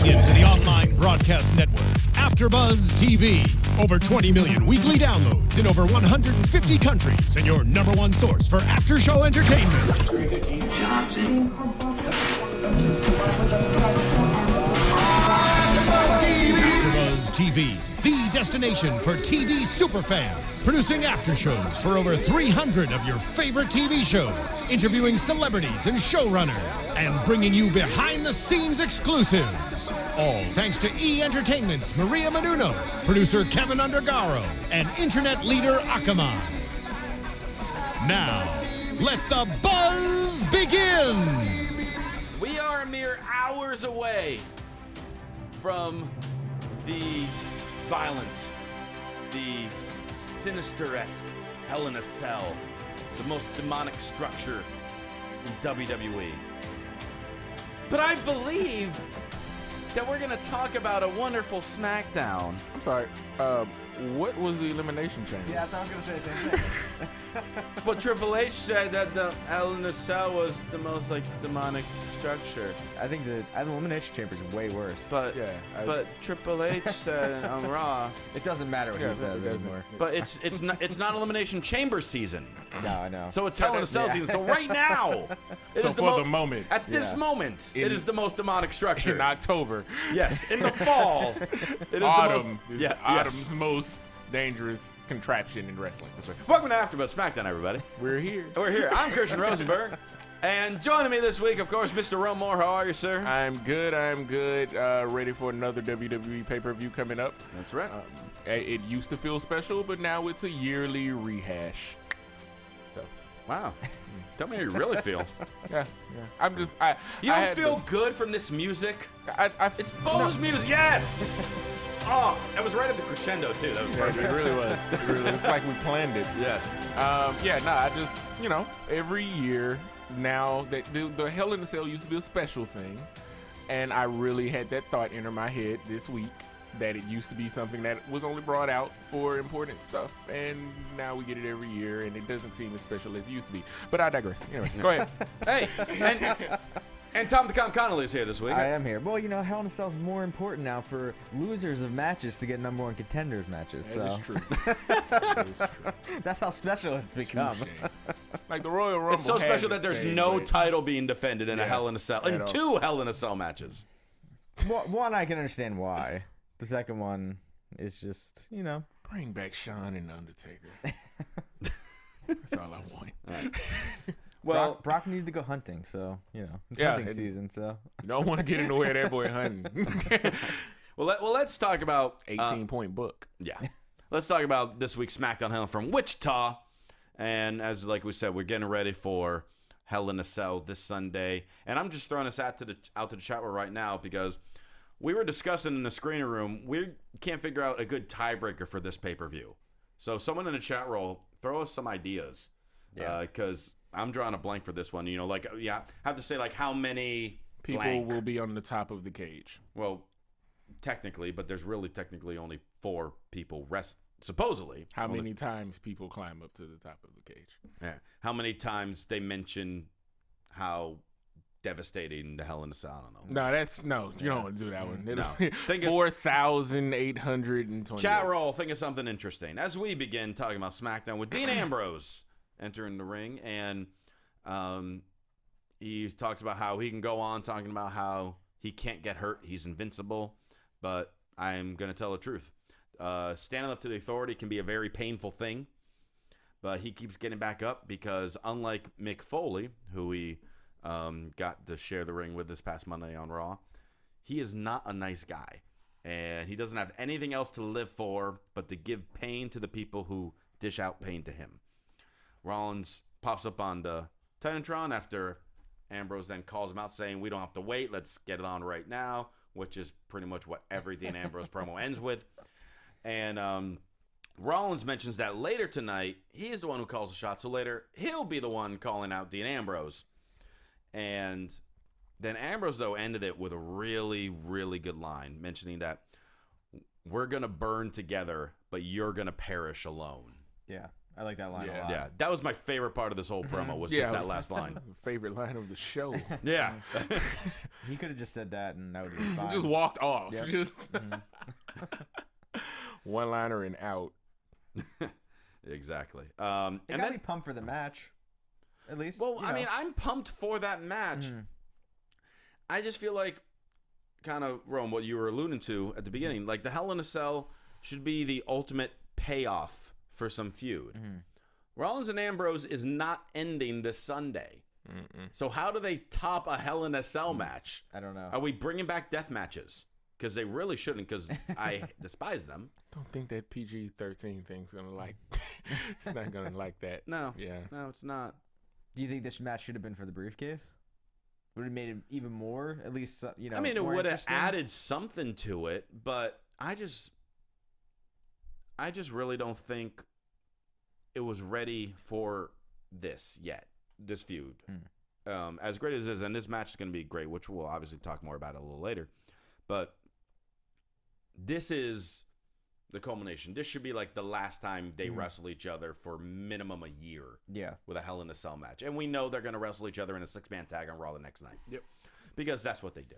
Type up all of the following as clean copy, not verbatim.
into the online broadcast network, AFTERBUZZ TV. Over 20 million weekly downloads in over 150 countries, and your #1 source for after-show entertainment. AFTERBUZZ TV, the destination for TV superfans. Producing aftershows for over 300 of your favorite TV shows. Interviewing celebrities and showrunners. And bringing you behind-the-scenes exclusives. All thanks to E! Entertainment's Maria Menounos, producer Kevin Undergaro, and internet leader Akamai. Now, let the buzz begin! We are a mere hours away from the violent, the sinister-esque Hell in a Cell, the most demonic structure in WWE. But I believe that we're going to talk about a wonderful SmackDown. I'm sorry, what was the elimination chamber? Yeah, that's what I was going to say, same thing. Well, Triple H said that the Hell in a Cell was the most, demonic structure. I think the Elimination Chamber is way worse. But Yeah, but Triple H said on Raw. It doesn't matter what Yeah, he says it doesn't. anymore. But it's not Elimination Chamber season. No, I know. So it's Hell in a Cell Yeah. season. So right now, it So is for the moment, at this Yeah. moment, In- it is the most demonic structure. in October, Yes, in the fall, it is autumn the most. is Yeah, autumn's yes. most dangerous contraption in wrestling. That's right. Welcome to AfterBuzz SmackDown, everybody. We're here. We're here. I'm Christian Rosenberg, and joining me this week, of course, Mr. Ron Moore. How are you, sir? I'm good. Ready for another WWE pay-per-view coming up. That's right. It used to feel special, but now it's a yearly rehash. So, Wow. Tell me how you really feel. yeah. I'm just. I You I don't had feel to- good from this music? It's no. Bo's music. Yes. Oh, that was right at the crescendo too. That was Yeah, perfect. it really was. It's like we planned it. Yes. I just, every year now that the Hell in a Cell used to be a special thing, and I really had that thought enter my head this week that it used to be something that was only brought out for important stuff, and now we get it every year, and it doesn't seem as special as it used to be. But I digress. Anyway, go ahead. Hey, and Tom Connolly is here this week. I am here. Well, Hell in a Cell is more important now for losers of matches to get #1 contenders matches. That is So true. That is true. that's how special it's become. Touche. Like the Royal Rumble. It's so has special that its there's fame, no but- title being defended in a Yeah, Hell in a Cell, in at all. 2 Hell in a Cell matches. One, I can understand why. The second one is just, Bring back Shawn and Undertaker. That's all I want. Well, Brock needs to go hunting, so, it's Yeah, hunting and- season, so. You don't want to get in the way of that boy hunting. let's talk about 18-point book. yeah. Let's talk about this week's SmackDown Hell from Wichita, and as like we said, we're getting ready for Hell in a Cell this Sunday, and I'm just throwing this out to the chat room right now because we were discussing in the screening room. We can't figure out a good tiebreaker for this pay-per-view. So someone in the chat roll, throw us some ideas. Yeah. Because I'm drawing a blank for this one. Have to say how many People blank. will be on the top of the cage. Well, technically, but there's really technically only 4 people supposedly. How Only- many times people climb up to the top of the cage? Yeah. How many times they mention how devastating the Hell in a Cell? I don't know. No, you don't want to do that one. No. Think of- 4,820. Chat roll, think of something interesting. As we begin talking about SmackDown with Dean Ambrose entering the ring, and he talks about how he can go on talking about how he can't get hurt. He's invincible, but I'm going to tell the truth. Standing up to the authority can be a very painful thing, but he keeps getting back up because unlike Mick Foley, who we got to share the ring with this past Monday on Raw, he is not a nice guy. And he doesn't have anything else to live for but to give pain to the people who dish out pain to him. Rollins pops up on the Titantron after Ambrose then calls him out saying, "We don't have to wait. Let's get it on right now," which is pretty much what every Dean Ambrose promo ends with. And Rollins mentions that later tonight, he's the one who calls the shot. So later, he'll be the one calling out Dean Ambrose. And then Ambrose, though, ended it with a really, really good line, mentioning that we're going to burn together, but you're going to perish alone. Yeah. I like that line a Yeah. lot. Yeah, that was my favorite part of this whole promo was just that last line. Favorite line of the show. Yeah. He could have just said that, and that would have been fine. Just walked off. Yep. Just one liner and out. Exactly. It And got then, me pumped for the match, at least. well, you I know. mean, I'm pumped for that match. I just feel like, kind of, Rome, what you were alluding to at the beginning, like the Hell in a Cell should be the ultimate payoff for some feud. Rollins and Ambrose is not ending this Sunday. So how do they top a Hell in a Cell match? I don't know. Are we bringing back death matches? Because they really shouldn't, because I despise them. Don't think that PG-13 thing's gonna like. It's not gonna like that. No. Yeah. No, it's not. Do you think this match should have been for the briefcase? Would it have made it even more, at least, you know, I mean, it more would have interesting? added something to it, but I just really don't think it was ready for this yet, this feud. As great as it is, and this match is going to be great, which we'll obviously talk more about a little later, but this is the culmination. This should be like the last time they wrestle each other for minimum a year. Yeah. With a Hell in a Cell match. And we know they're going to wrestle each other in a 6-man tag on Raw the next night. Yep. Because that's what they do.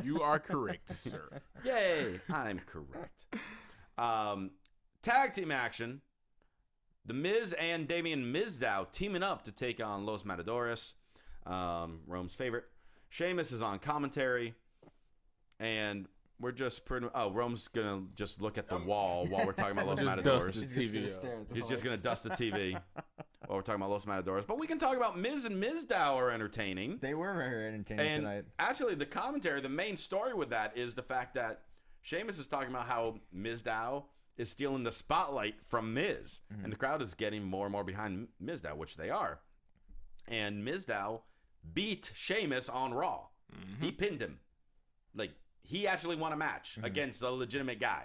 You are correct, sir. Yay, I'm correct. Tag team action. The Miz and Damien Mizdow teaming up to take on Los Matadores. Rome's favorite. Sheamus is on commentary. And we're just Rome's going to just look at the wall while we're talking about Los Just Matadores. dust the TV. He's just going to dust the TV while we're talking about Los Matadores. But we can talk about Miz and Mizdow are entertaining. They were very entertaining And tonight. actually, the commentary, the main story with that is the fact that Sheamus is talking about how Mizdow is stealing the spotlight from Miz. And the crowd is getting more and more behind Mizdow, which they are. And Mizdow beat Sheamus on Raw. He pinned him. Like, he actually won a match against a legitimate guy.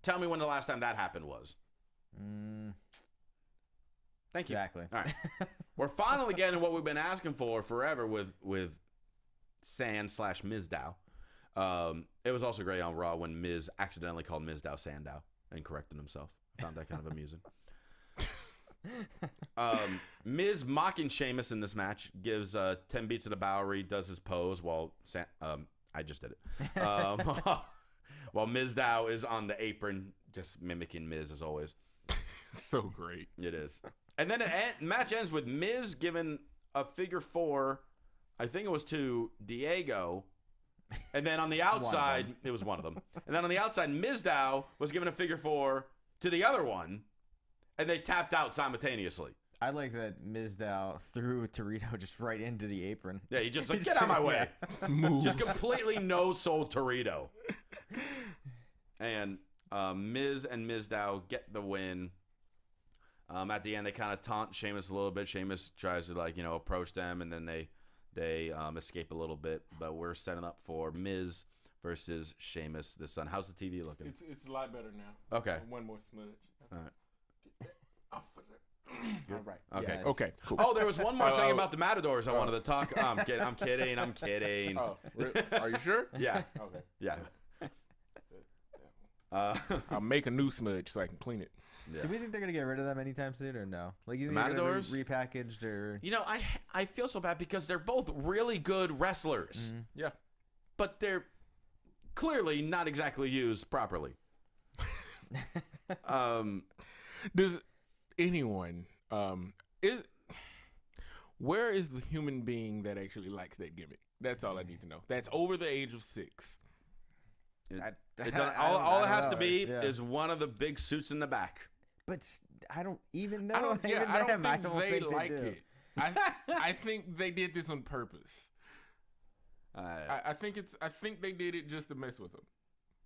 Tell me when the last time that happened was. Thank you. Exactly. All right. We're finally getting what we've been asking for forever with Sand/Mizdow. It was also great on Raw when Miz accidentally called Mizdow Sandow and corrected himself. I found that kind of amusing. Miz mocking Sheamus in this match, gives 10 beats of the Bowery, does his pose while I just did it. While Mizdow is on the apron, just mimicking Miz as always. So great. It is. And then the match ends with Miz giving a figure 4, I think it was to Diego. And then on the outside, it was one of them. And then on the outside, Mizdow was giving a figure 4 to the other one. And they tapped out simultaneously. I like that Mizdow threw Torito just right into the apron. Yeah, he just like, get out of my way. Just move. Just completely no-sold Torito. And Miz and Mizdow get the win. At the end, they kind of taunt Sheamus a little bit. Sheamus tries to, like, approach them, and then they escape a little bit. But we're setting up for Miz versus Sheamus this Sunday. How's the TV looking? It's a lot better now. Okay. One more smudge. All right. All right. Okay. Yes. Okay. Cool. Oh, there was one more thing about the Matadors I wanted to talk. I'm kidding. Oh, are you sure? Yeah. Okay. Yeah. I'll make a new smudge so I can clean it. Yeah. Do we think they're gonna get rid of them anytime soon, or no? Like, you The think they're gonna Matadors? be repackaged, or I feel so bad because they're both really good wrestlers, Yeah. but they're clearly not exactly used properly. Does anyone where is the human being that actually likes that gimmick? That's all I need to know. That's over the age of 6. All it has to be yeah. is one of the big suits in the back. But I don't even know. I don't think they like do. it. I think they did this on purpose. I think they did it just to mess with them.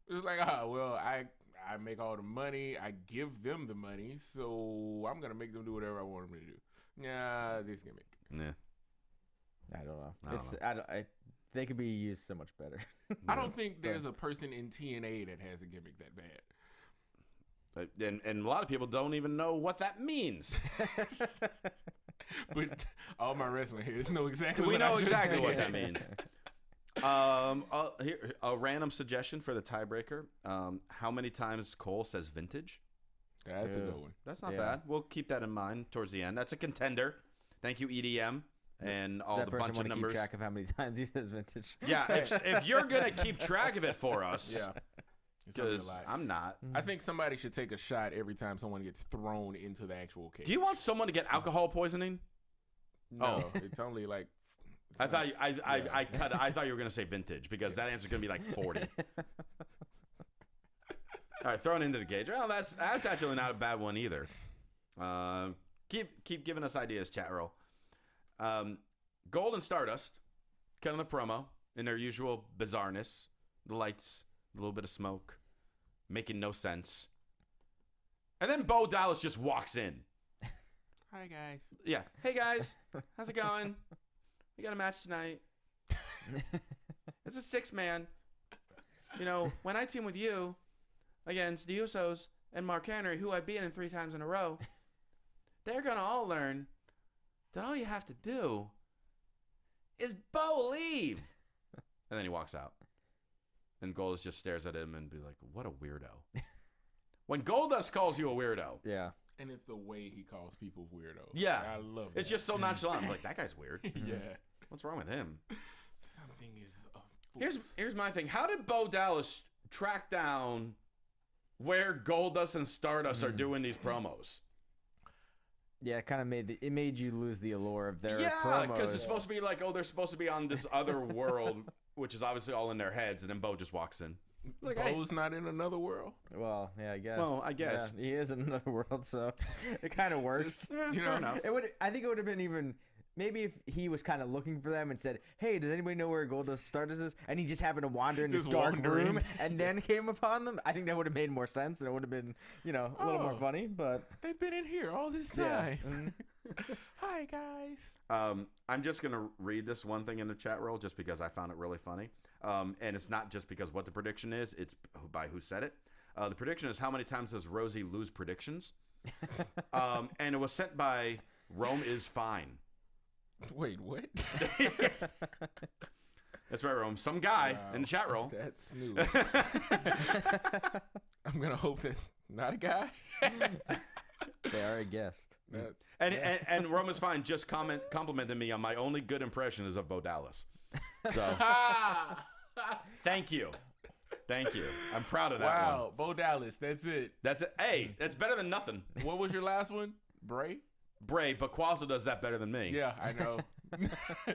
It's like, I make all the money, I give them the money, so I'm gonna make them do whatever I want them to do. Yeah, this gimmick. Yeah. I don't know. They could be used so much better. I don't think there's a person in TNA that has a gimmick that bad. And a lot of people don't even know what that means. But all my wrestling heads know exactly. We what know I just exactly what said. that means. Here, a random suggestion for the tiebreaker. How many times Cole says vintage? That's a good one. That's not bad. We'll keep that in mind towards the end. That's a contender. Thank you, EDM, and all the bunch of numbers. Keep track of how many times he says vintage. Yeah, if you're gonna keep track of it for us, Yeah. because I'm not. I think somebody should take a shot every time someone gets thrown into the actual cage. Do you want someone to get alcohol poisoning? No, it's only like. I thought I thought you were gonna say vintage because that answer's gonna be like 40. All right, thrown into the cage. Well, that's actually not a bad one either. Keep giving us ideas, chat roll. Gold and Stardust, cutting the promo in their usual bizarreness. The lights, a little bit of smoke, making no sense. And then Bo Dallas just walks in. Hi guys. Yeah. Hey guys, how's it going? We got a match tonight. It's a 6-man. You know, when I team with you against the Usos and Mark Henry, who I've beaten 3 times in a row, they're going to all learn that all you have to do is Bo leave. And then he walks out. And Goldust just stares at him and be like, what a weirdo. When Goldust calls you a weirdo. Yeah. And it's the way he calls people weirdos. Yeah. I love it. It's just so nonchalant. I'm like, that guy's weird. Yeah. What's wrong with him? Something is Here's my thing. How did Bo Dallas track down where Goldust and Stardust are doing these promos? Yeah, it kind of made you lose the allure of their Yeah, promos. because it's supposed to be like, oh, they're supposed to be on this other world, which is obviously all in their heads, and then Bo just walks in. like, Bo's not in another world. Well, yeah, I guess. Well, I guess. Yeah, he is in another world, so it kind of works. Yeah, You fair know, enough. I think it would have been even. Maybe if he was kind of looking for them and said, "Hey, does anybody know where Goldust Stardust is?" and he just happened to wander in this Just dark wandering. room and then came upon them, I think that would have made more sense and it would have been, a little more Oh. funny. But They've been in here all this yeah, time. Hi guys. I'm just going to read this one thing in the chat roll just because I found it really funny. And it's not just because what the prediction is, it's by who said it. The prediction is how many times does Rosie lose predictions? And it was sent by Rome is Fine. Wait, what? That's right, Rome. Some guy Wow. in the chat roll. That's new. I'm gonna hope that's not a guy. they are a guest. And Rome is Fine just complimented me on my only good impression is of Bo Dallas. So thank you. Thank you. I'm proud of that one. Wow, Bo Dallas. That's it. That's it. Hey, that's better than nothing. What was your last one? Bray? Bray, but Quasso does that better than me. Yeah, I know.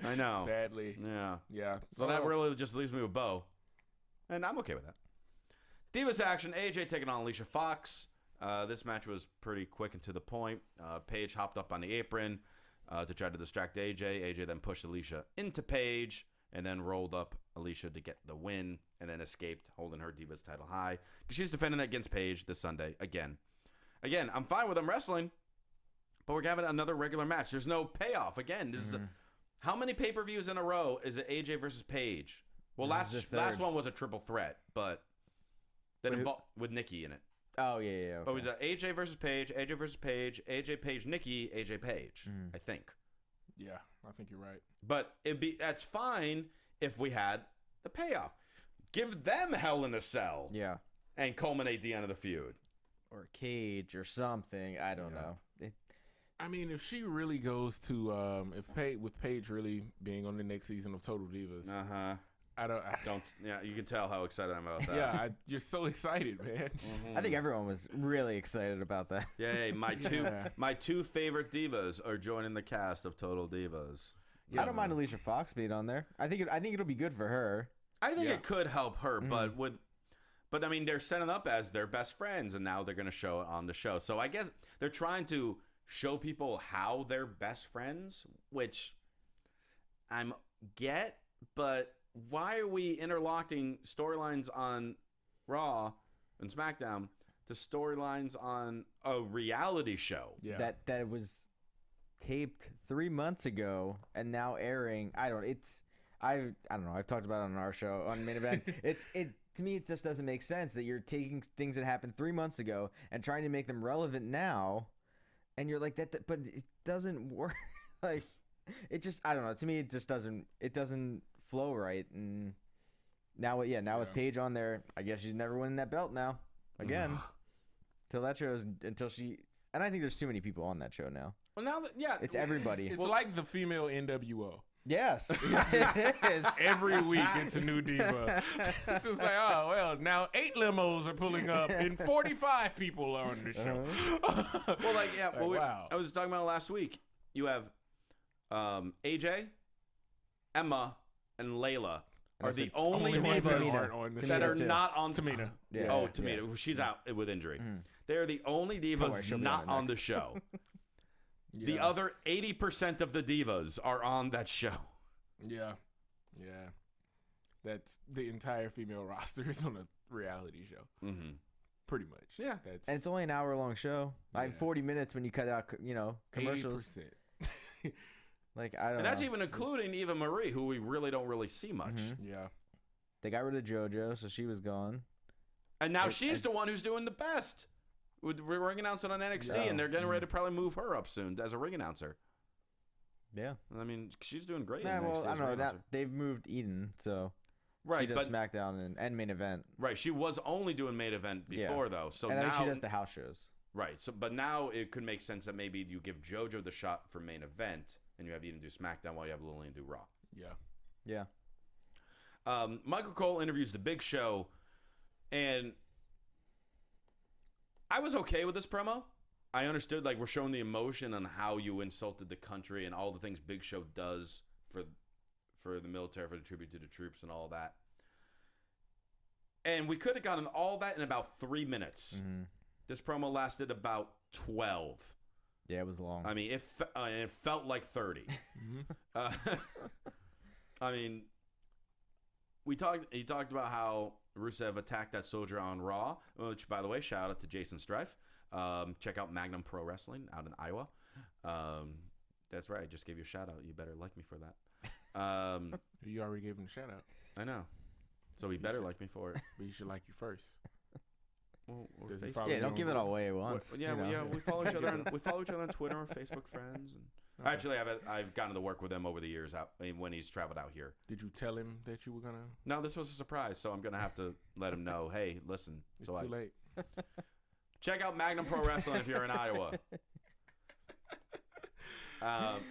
I know. Sadly. Yeah. Yeah. So that really just leaves me with Bo. And I'm okay with that. Divas action. AJ taking on Alicia Fox. This match was pretty quick and to the point. Paige hopped up on the apron to try to distract AJ. AJ then pushed Alicia into Paige and then rolled up Alicia to get the win and then escaped holding her Divas title high. Because she's defending that against Paige this Sunday again. Again, I'm fine with them wrestling. But we're having another regular match. There's no payoff. Again, this is how many pay-per-views in a row is it AJ versus Paige? Well, last one was a triple threat, but that involved with Nikki in it. Oh yeah, yeah. But Okay. with AJ versus Paige, AJ versus Paige, AJ Paige Nikki, AJ Paige. I think. Yeah, I think you're right. But that's fine if we had the payoff. Give them Hell in a Cell. Yeah. And culminate the end of the feud. Or a cage or something. I don't know. I mean, if she really goes to, with Paige really being on the next season of Total Divas, You can tell how excited I'm about that. Yeah, you're so excited, man. I think everyone was really excited about that. Yay, my two favorite divas are joining the cast of Total Divas. I don't mind Alicia Fox being on there. I think it'll be good for her. I think it could help her, but I mean they're setting up as their best friends, and now they're going to show it on the show. So I guess they're trying to show people how they're best friends, which but why are we interlocking storylines on Raw and SmackDown to storylines on a reality show? Yeah. That was taped 3 months ago and now airing. I don't know. I've talked about it on our show on Main Event. To me, it just doesn't make sense that you're taking things that happened 3 months ago and trying to make them relevant now. And you're like that, but it doesn't work. Like, it just, I don't know. To me, it just doesn't flow right. And now with Paige on there, I guess she's never winning that belt now. Again. Till that shows until she. And I think there's too many people on that show now. Well, now that It's everybody. It's like the female NWO. Yes, it is. Every week it's a new diva. It's just like, oh, well, now 8 limos are pulling up and 45 people are on the show. Well, like, yeah, well, wow. I was talking about last week. You have AJ, Emma, and Layla are the only ones that divas aren't on the that show. are not on Tamina. Yeah, oh, yeah. Tamina. She's out with injury. They're the only worry, divas she'll be not on on next. the show. The Yeah. other 80% of the divas are on that show. Yeah. Yeah. That's the entire female roster is on a reality show. Mm-hmm. Pretty much. Yeah. That's And it's only an hour-long show. Like Yeah. 40 minutes when you cut out, commercials. 80%. Like, I don't And know. that's even including Eva Marie, who we really don't really see much. Yeah. They got rid of JoJo, so she was gone. And now she's the one who's doing the best. With ring announcing on NXT, and they're getting ready to probably move her up soon as a ring announcer. Yeah. I mean, she's doing great. Yeah, in well, NXT I as don't know. ring That announcer. they've moved Eden, so Right, she does but SmackDown and main event. right, she was only doing main event before though. So And then now she does the house shows. right. So but now it could make sense that maybe you give JoJo the shot for main event, and you have Eden do SmackDown while you have Lillian do Raw. Yeah. Yeah. Michael Cole interviews The Big Show, and I was okay with this promo. I understood, like, we're showing the emotion on how you insulted the country and all the things Big Show does for the military, for the tribute to the troops and all that. And we could have gotten all that in about 3 minutes. Mm-hmm. This promo lasted about 12. Yeah, it was long. I mean, it felt like 30. I mean, he talked about how Rusev attacked that soldier on Raw, which, by the way, shout out to Jason Strife. Check out Magnum Pro Wrestling out in Iowa. That's right. I just gave you a shout out. You better like me for that. You already gave him a shout out. I know. So he better like me for it. But he should like you first. Well, we're Does he Facebook- follow yeah, you don't on give it Twitter? all away at once. Yeah, you know? we follow each other. We follow each other on Twitter. We're Facebook friends. And Okay. actually, I've gotten to work with him over the years. When he's traveled out here. Did you tell him that you were gonna? No, this was a surprise, so I'm gonna have to let him know. Hey, listen. It's too late. Check out Magnum Pro Wrestling if you're in Iowa.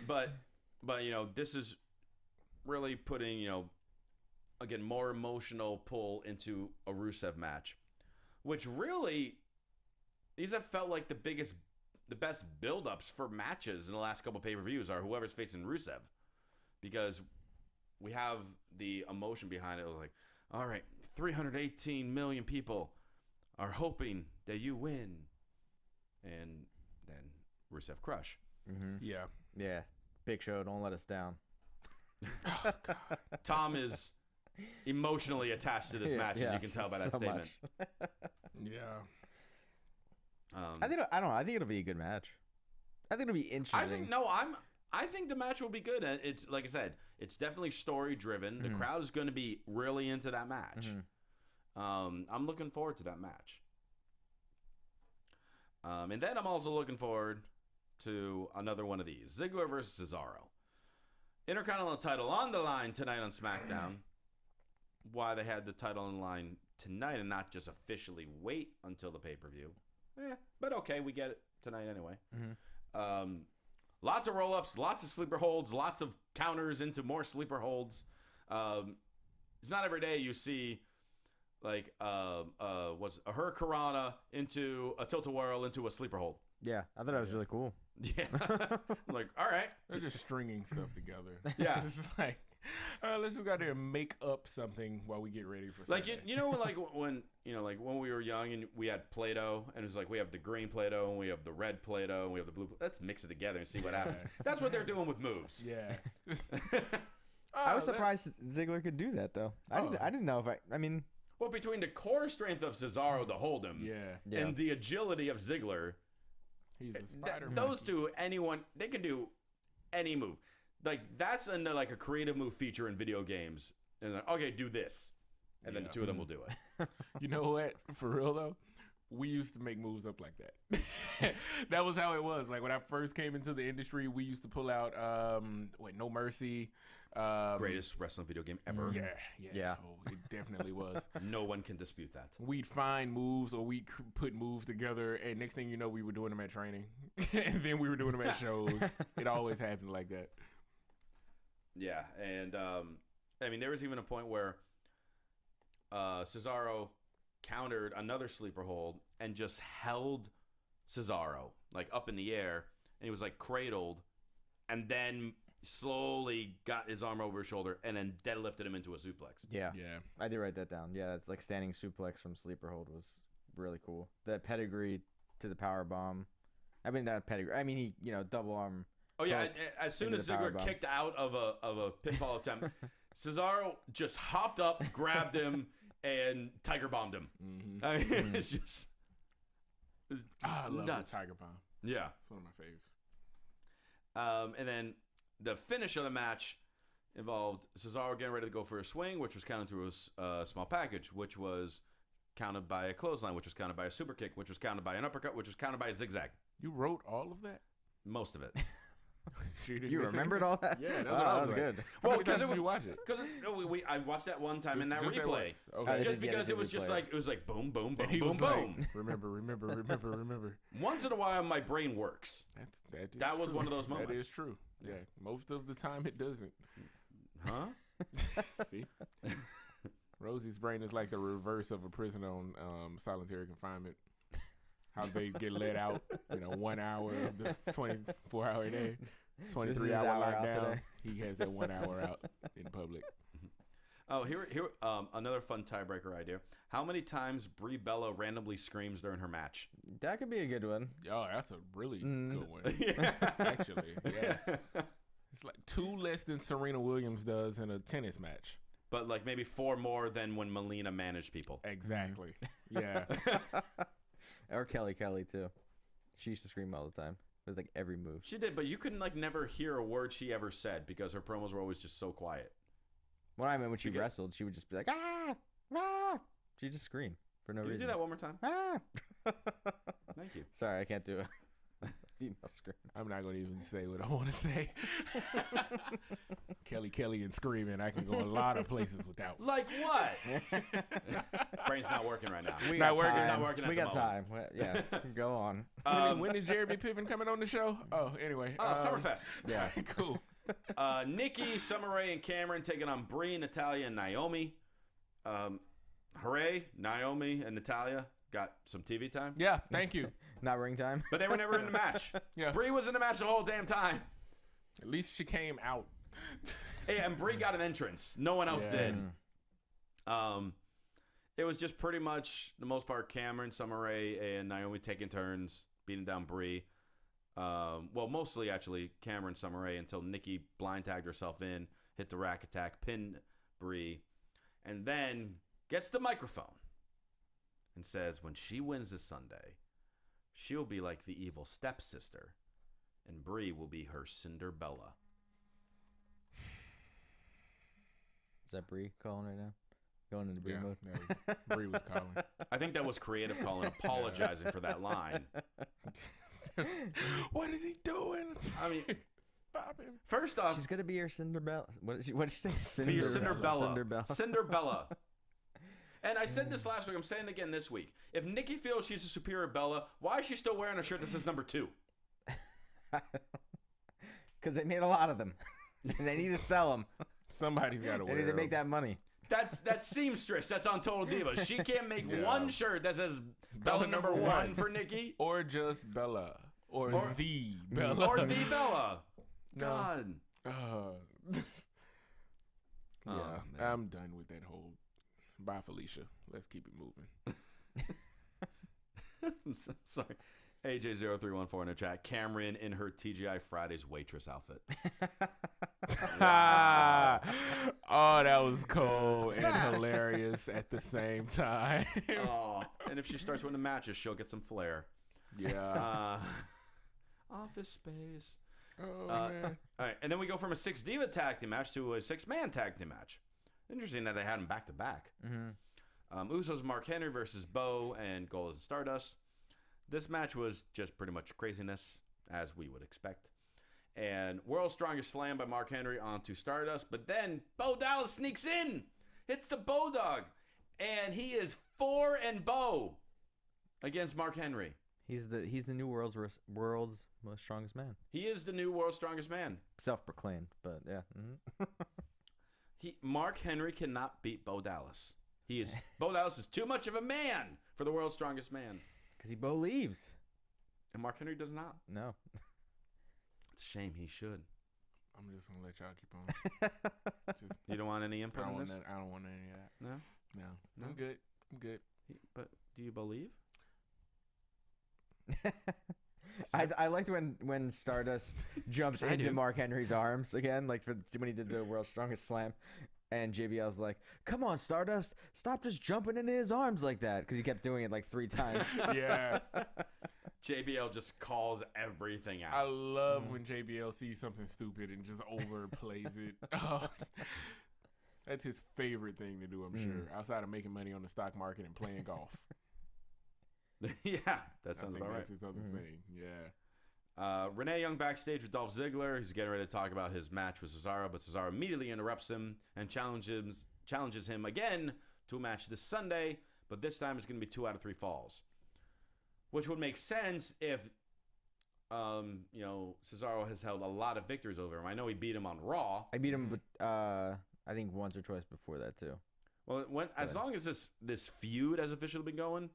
But this is really putting again more emotional pull into a Rusev match, which really these have felt like the best build-ups for matches in the last couple pay-per-views are whoever's facing Rusev, because we have the emotion behind it. It was like, all right, 318 million people are hoping that you win, and then Rusev crush. Mm-hmm. Yeah. Yeah. Big Show, don't let us down. Tom is emotionally attached to this match, as you can tell by that so statement. much. Yeah. I think I think it'll be a good match. I think it'll be interesting. I think the match will be good. And it's like I said, it's definitely story driven. The crowd is going to be really into that match. I'm looking forward to that match. And then I'm also looking forward to another one of these: Ziggler versus Cesaro. Intercontinental title on the line tonight on SmackDown. Why they had the title on the line tonight and not just officially wait until the pay-per-view. But okay, we get it tonight anyway. Lots of roll-ups, lots of sleeper holds, lots of counters into more sleeper holds. It's not every day you see like what's a Hurricanrana into a tilt-a-whirl into a sleeper hold. Yeah, I thought that was really cool. Yeah. Like, all right. They're just stringing stuff together. Yeah. It's just like, let's just go out there and make up something while we get ready for Like Sunday. like when when we were young and we had Play-Doh, and it was like we have the green Play-Doh and we have the red Play-Doh and we have the blue. Let's mix it together and see what happens. That's what they're doing with moves. Yeah. I was surprised Ziggler could do that though. I didn't know if I mean. Well, between the core strength of Cesaro to hold him, Yeah. and the agility of Ziggler, He's a spider. those two, they can do any move. Like that's like a creative move feature in video games. And like, okay, do this, and then the two of them will do it. You know what? For real though, we used to make moves up like that. That was how it was. Like when I first came into the industry, we used to pull out No Mercy, Greatest wrestling video game ever. Yeah. Oh, it definitely was. No one can dispute that. We'd find moves or we'd put moves together, and next thing you know, we were doing them at training. And then we were doing them at shows. It always happened like that. Yeah, and I mean, there was even a point where Cesaro countered another sleeper hold and just held Cesaro like up in the air, and he was like cradled, and then slowly got his arm over his shoulder and then deadlifted him into a suplex. Yeah. I did write that down. Yeah, that's like standing suplex from sleeper hold was really cool. The pedigree to the power bomb. I mean, not pedigree. I mean, he double arm. Oh yeah, as soon as Ziggler kicked out of a pinfall attempt, Cesaro just hopped up, grabbed him, and Tiger bombed him. Mm-hmm. I mean, it's just I love nuts. the Tiger Bomb. Yeah, It's one of my faves. and then the finish of the match involved Cesaro getting ready to go for a swing, which was counted through a small package, which was counted by a clothesline, which was counted by a super kick, which was counted by an uppercut, which was counted by a zigzag. You wrote all of that? Most of it. You remembered all that? Yeah, that was good. Well, because did you watch it? Because I watched that one time in that just replay. Okay. Just because it was just like, it was like boom, boom, boom, And he boom, was boom. like, remember. Once in a while, my brain works. That was true. one of those moments. That is true. Yeah. Most of the time it doesn't. Huh? See? Rosie's brain is like the reverse of a prison on solitary confinement. How they get let out, 1 hour of the 24-hour day, 23-hour lockdown. He has that 1 hour out in public. Oh, here, another fun tiebreaker idea. How many times Brie Bella randomly screams during her match? That could be a good one. Oh, that's a really good one. Yeah. Actually, yeah. It's like 2 less than Serena Williams does in a tennis match. But like maybe 4 more than when Melina managed people. Exactly. Yeah. Or Kelly too. She used to scream all the time with like every move. She did, but you couldn't like never hear a word she ever said because her promos were always just so quiet. Well, I mean, when she wrestled, she would just be like, ah. She'd just scream for no reason. Can you do that one more time? Ah. Thank you. Sorry, I can't do it. Female scream. I'm not going to even say what I want to say. Kelly and screaming. I can go a lot of places without. Like what? Brain's not working right now. We Not got working. time. It's not working at We the got moment. time. Well, yeah, go on. When is Jeremy Piven coming on the show? Oh, anyway. Summerfest. Yeah, cool. Nikki, Summer Rae, and Cameron taking on Brie, Natalya, and Naomi. Hooray, Naomi and Natalya got some TV time. Yeah, thank you. Not ring time. But they were never in the match. Yeah. Brie was in the match the whole damn time. At least she came out. Hey, and Brie got an entrance. No one else did. It was just pretty much, the most part, Cameron, Summer Rae, and Naomi taking turns beating down Brie. Well, mostly, actually, Cameron, Summer Rae, until Nikki blind tagged herself in, hit the rack attack, pinned Brie, and then gets the microphone and says when she wins this Sunday, she'll be like the evil stepsister, and Brie will be her Cinderella. Is that Brie calling right now? Going into Brie mode? Brie was calling. I think that was creative Colin apologizing for that line. What is he doing? I mean, Stop him. first off, She's gonna be your Cinderella. What did she say? be your Cinderella. Cinderella. Cinderella. And I said this last week. I'm saying it again this week. If Nikki feels she's a superior Bella, why is she still wearing a shirt that says number 2? Because they made a lot of them. And they need to sell them. Somebody's got to They wear need to make them. that money. That's seamstress. That's on Total Diva. She can't make Yeah. one shirt that says Bella number 1 for Nikki. Or just Bella. Or the Bella. Bella. Or the Bella. No. God. Yeah, man. I'm done with that whole. Bye, Felicia. Let's keep it moving. I'm so sorry. AJ0314 in the chat. Cameron in her TGI Fridays waitress outfit. Oh, that was cold and hilarious at the same time. Oh, and if she starts winning matches, she'll get some flair. Yeah. Office Space. Oh, man. All right, and then we go from a 6-diva tag team match to a 6-man tag team match. Interesting that they had them back to back. Usos, Mark Henry versus Bo and Gold and Stardust. This match was just pretty much craziness, as we would expect. And World's Strongest Slam by Mark Henry onto Stardust. But then Bo Dallas sneaks in. Hits the Bo Dog. And he is 4-0 against Mark Henry. He's the new world's most strongest man. He is the new World's Strongest Man. Self-proclaimed, but yeah. Mark Henry cannot beat Bo Dallas. Bo Dallas is too much of a man for the World's Strongest Man. Because he believes. And Mark Henry does not. No. It's a shame. He should. I'm just gonna let y'all keep on. Just, You don't want any input on this? I don't want any of that. No? No. I'm good. I'm good. But do you believe? I liked when Stardust jumps I into do. Mark Henry's arms again, like when he did the World's Strongest Slam, and JBL's like, "Come on, Stardust, stop just jumping into his arms like that," because he kept doing it like 3 times. Yeah. JBL just calls everything I out. love when JBL sees something stupid and just overplays it. Oh, that's his favorite thing to do, I'm sure, outside of making money on the stock market and playing golf. Yeah, that I sounds think about right. that's his other thing. Yeah. Renee Young backstage with Dolph Ziggler. He's getting ready to talk about his match with Cesaro, but Cesaro immediately interrupts him and challenges him again to a match this Sunday, but this time it's going to be 2 out of 3 falls, which would make sense if, Cesaro has held a lot of victories over him. I know he beat him on Raw. I beat him, I think once or twice before that too. Well, as long as this feud has officially been going,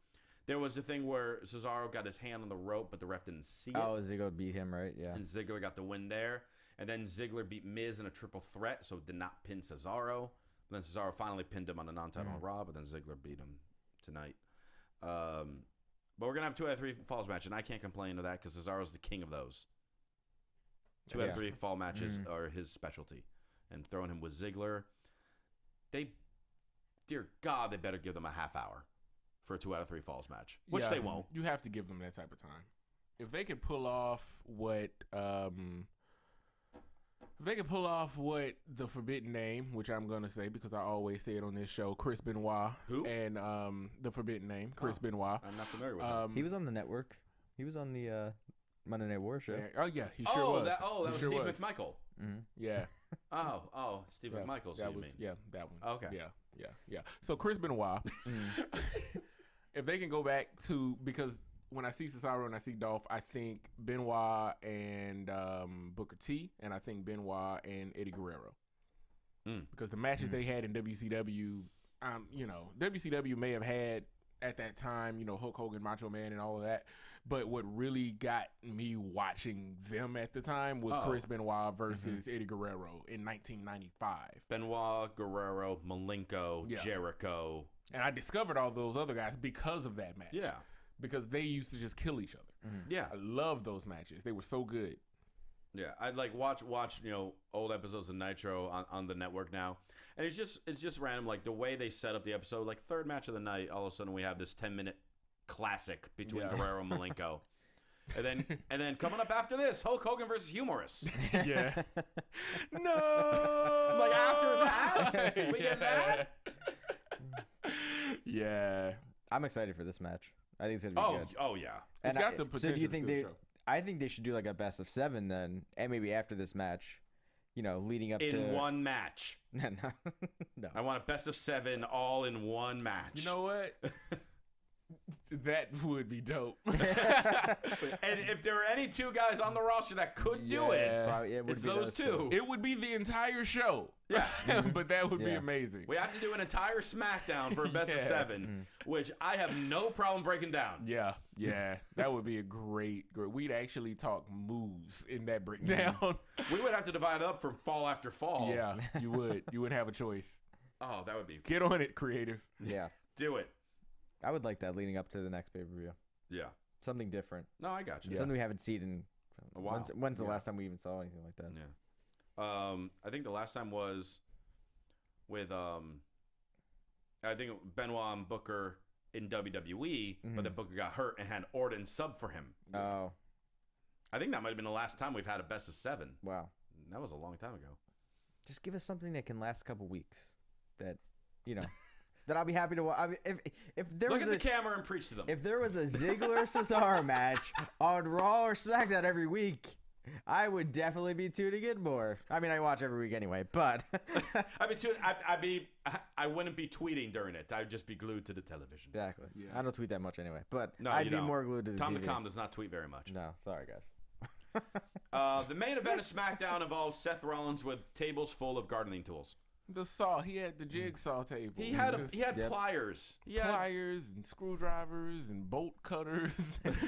there was a thing where Cesaro got his hand on the rope, but the ref didn't see it. Oh, Ziggler beat him, right? Yeah. And Ziggler got the win there. And then Ziggler beat Miz in a triple threat, so did not pin Cesaro. But then Cesaro finally pinned him on a non-title on Raw, but then Ziggler beat him tonight. But we're going to have 2 out of 3 falls match, and I can't complain to that because Cesaro's the king of those. 2 out of 3 fall matches are his specialty. And throwing him with Ziggler, dear God, they better give them a half hour for a 2 out of 3 falls match, which they won't. You have to give them that type of time. If they could pull off what the Forbidden Name, which I'm gonna say because I always say it on this show, Chris Benoit. Who? And the Forbidden Name, Chris Benoit. I'm not familiar with him. He was on the network. He was on the Monday Night War show. Oh yeah, he sure was. That He was sure Steve was. McMichael. Yeah. Steve Yeah, McMichael. that you was, mean? yeah, that one. Okay. Yeah. So Chris Benoit, if they can go back to, because when I see Cesaro and I see Dolph, I think Benoit and Booker T, and I think Benoit and Eddie Guerrero. Because the matches they had in WCW, WCW may have had at that time, Hulk Hogan, Macho Man, and all of that. But what really got me watching them at the time was Chris Benoit versus Eddie Guerrero in 1995. Benoit, Guerrero, Malenko, Jericho. And I discovered all those other guys because of that match. Yeah. Because they used to just kill each other. Yeah. I love those matches. They were so good. Yeah, I'd like watch old episodes of Nitro on the network now, and it's just random, like the way they set up the episode. Like third match of the night, all of a sudden we have this 10-minute classic between Guerrero and Malenko, and then coming up after this, Hulk Hogan versus Humorous. Yeah. No. Like after that, we get that. Yeah. I'm excited for this match. I think it's gonna be good. Oh yeah. It's got the potential. So do you think to show. I think they should do like a best of 7 then, and maybe after this match, leading up to one match. No. I want a best of 7 all in one match. You know what? That would be dope. And if there were any 2 guys on the roster that could do it, probably, it's those 2. It would be the entire show. Yeah. But that would be amazing. We have to do an entire SmackDown for a best of 7, which I have no problem breaking down. Yeah. That would be a great. We'd actually talk moves in that breakdown. We would have to divide it up from fall after fall. Yeah, you would. You wouldn't have a choice. Oh, that would be. Get on it, creative. Yeah. Do it. I would like that leading up to the next pay-per-view. Yeah. Something different. No, I got you. Something we haven't seen in a while. When's the last time we even saw anything like that? Yeah. I think the last time was with I think Benoit and Booker in WWE, but then Booker got hurt and had Orton sub for him. Oh. I think that might have been the last time we've had a best of 7. Wow. That was a long time ago. Just give us something that can last a couple weeks. That, that I'll be happy to watch. I mean, if there Look was at the camera and preach to them. If there was a Ziggler Cesaro match on Raw or SmackDown every week, I would definitely be tuning in more. I mean, I watch every week anyway, but I wouldn't be tweeting during it. I'd just be glued to the television. exactly. Yeah. I don't tweet that much anyway, but No, I'd you be don't. more glued to the Tom TV. the Com does not tweet very much. No, sorry guys. The main event of SmackDown involves Seth Rollins with tables full of gardening tools. The saw. He had the jigsaw table. He had Yep. pliers. He had pliers and screwdrivers and bolt cutters.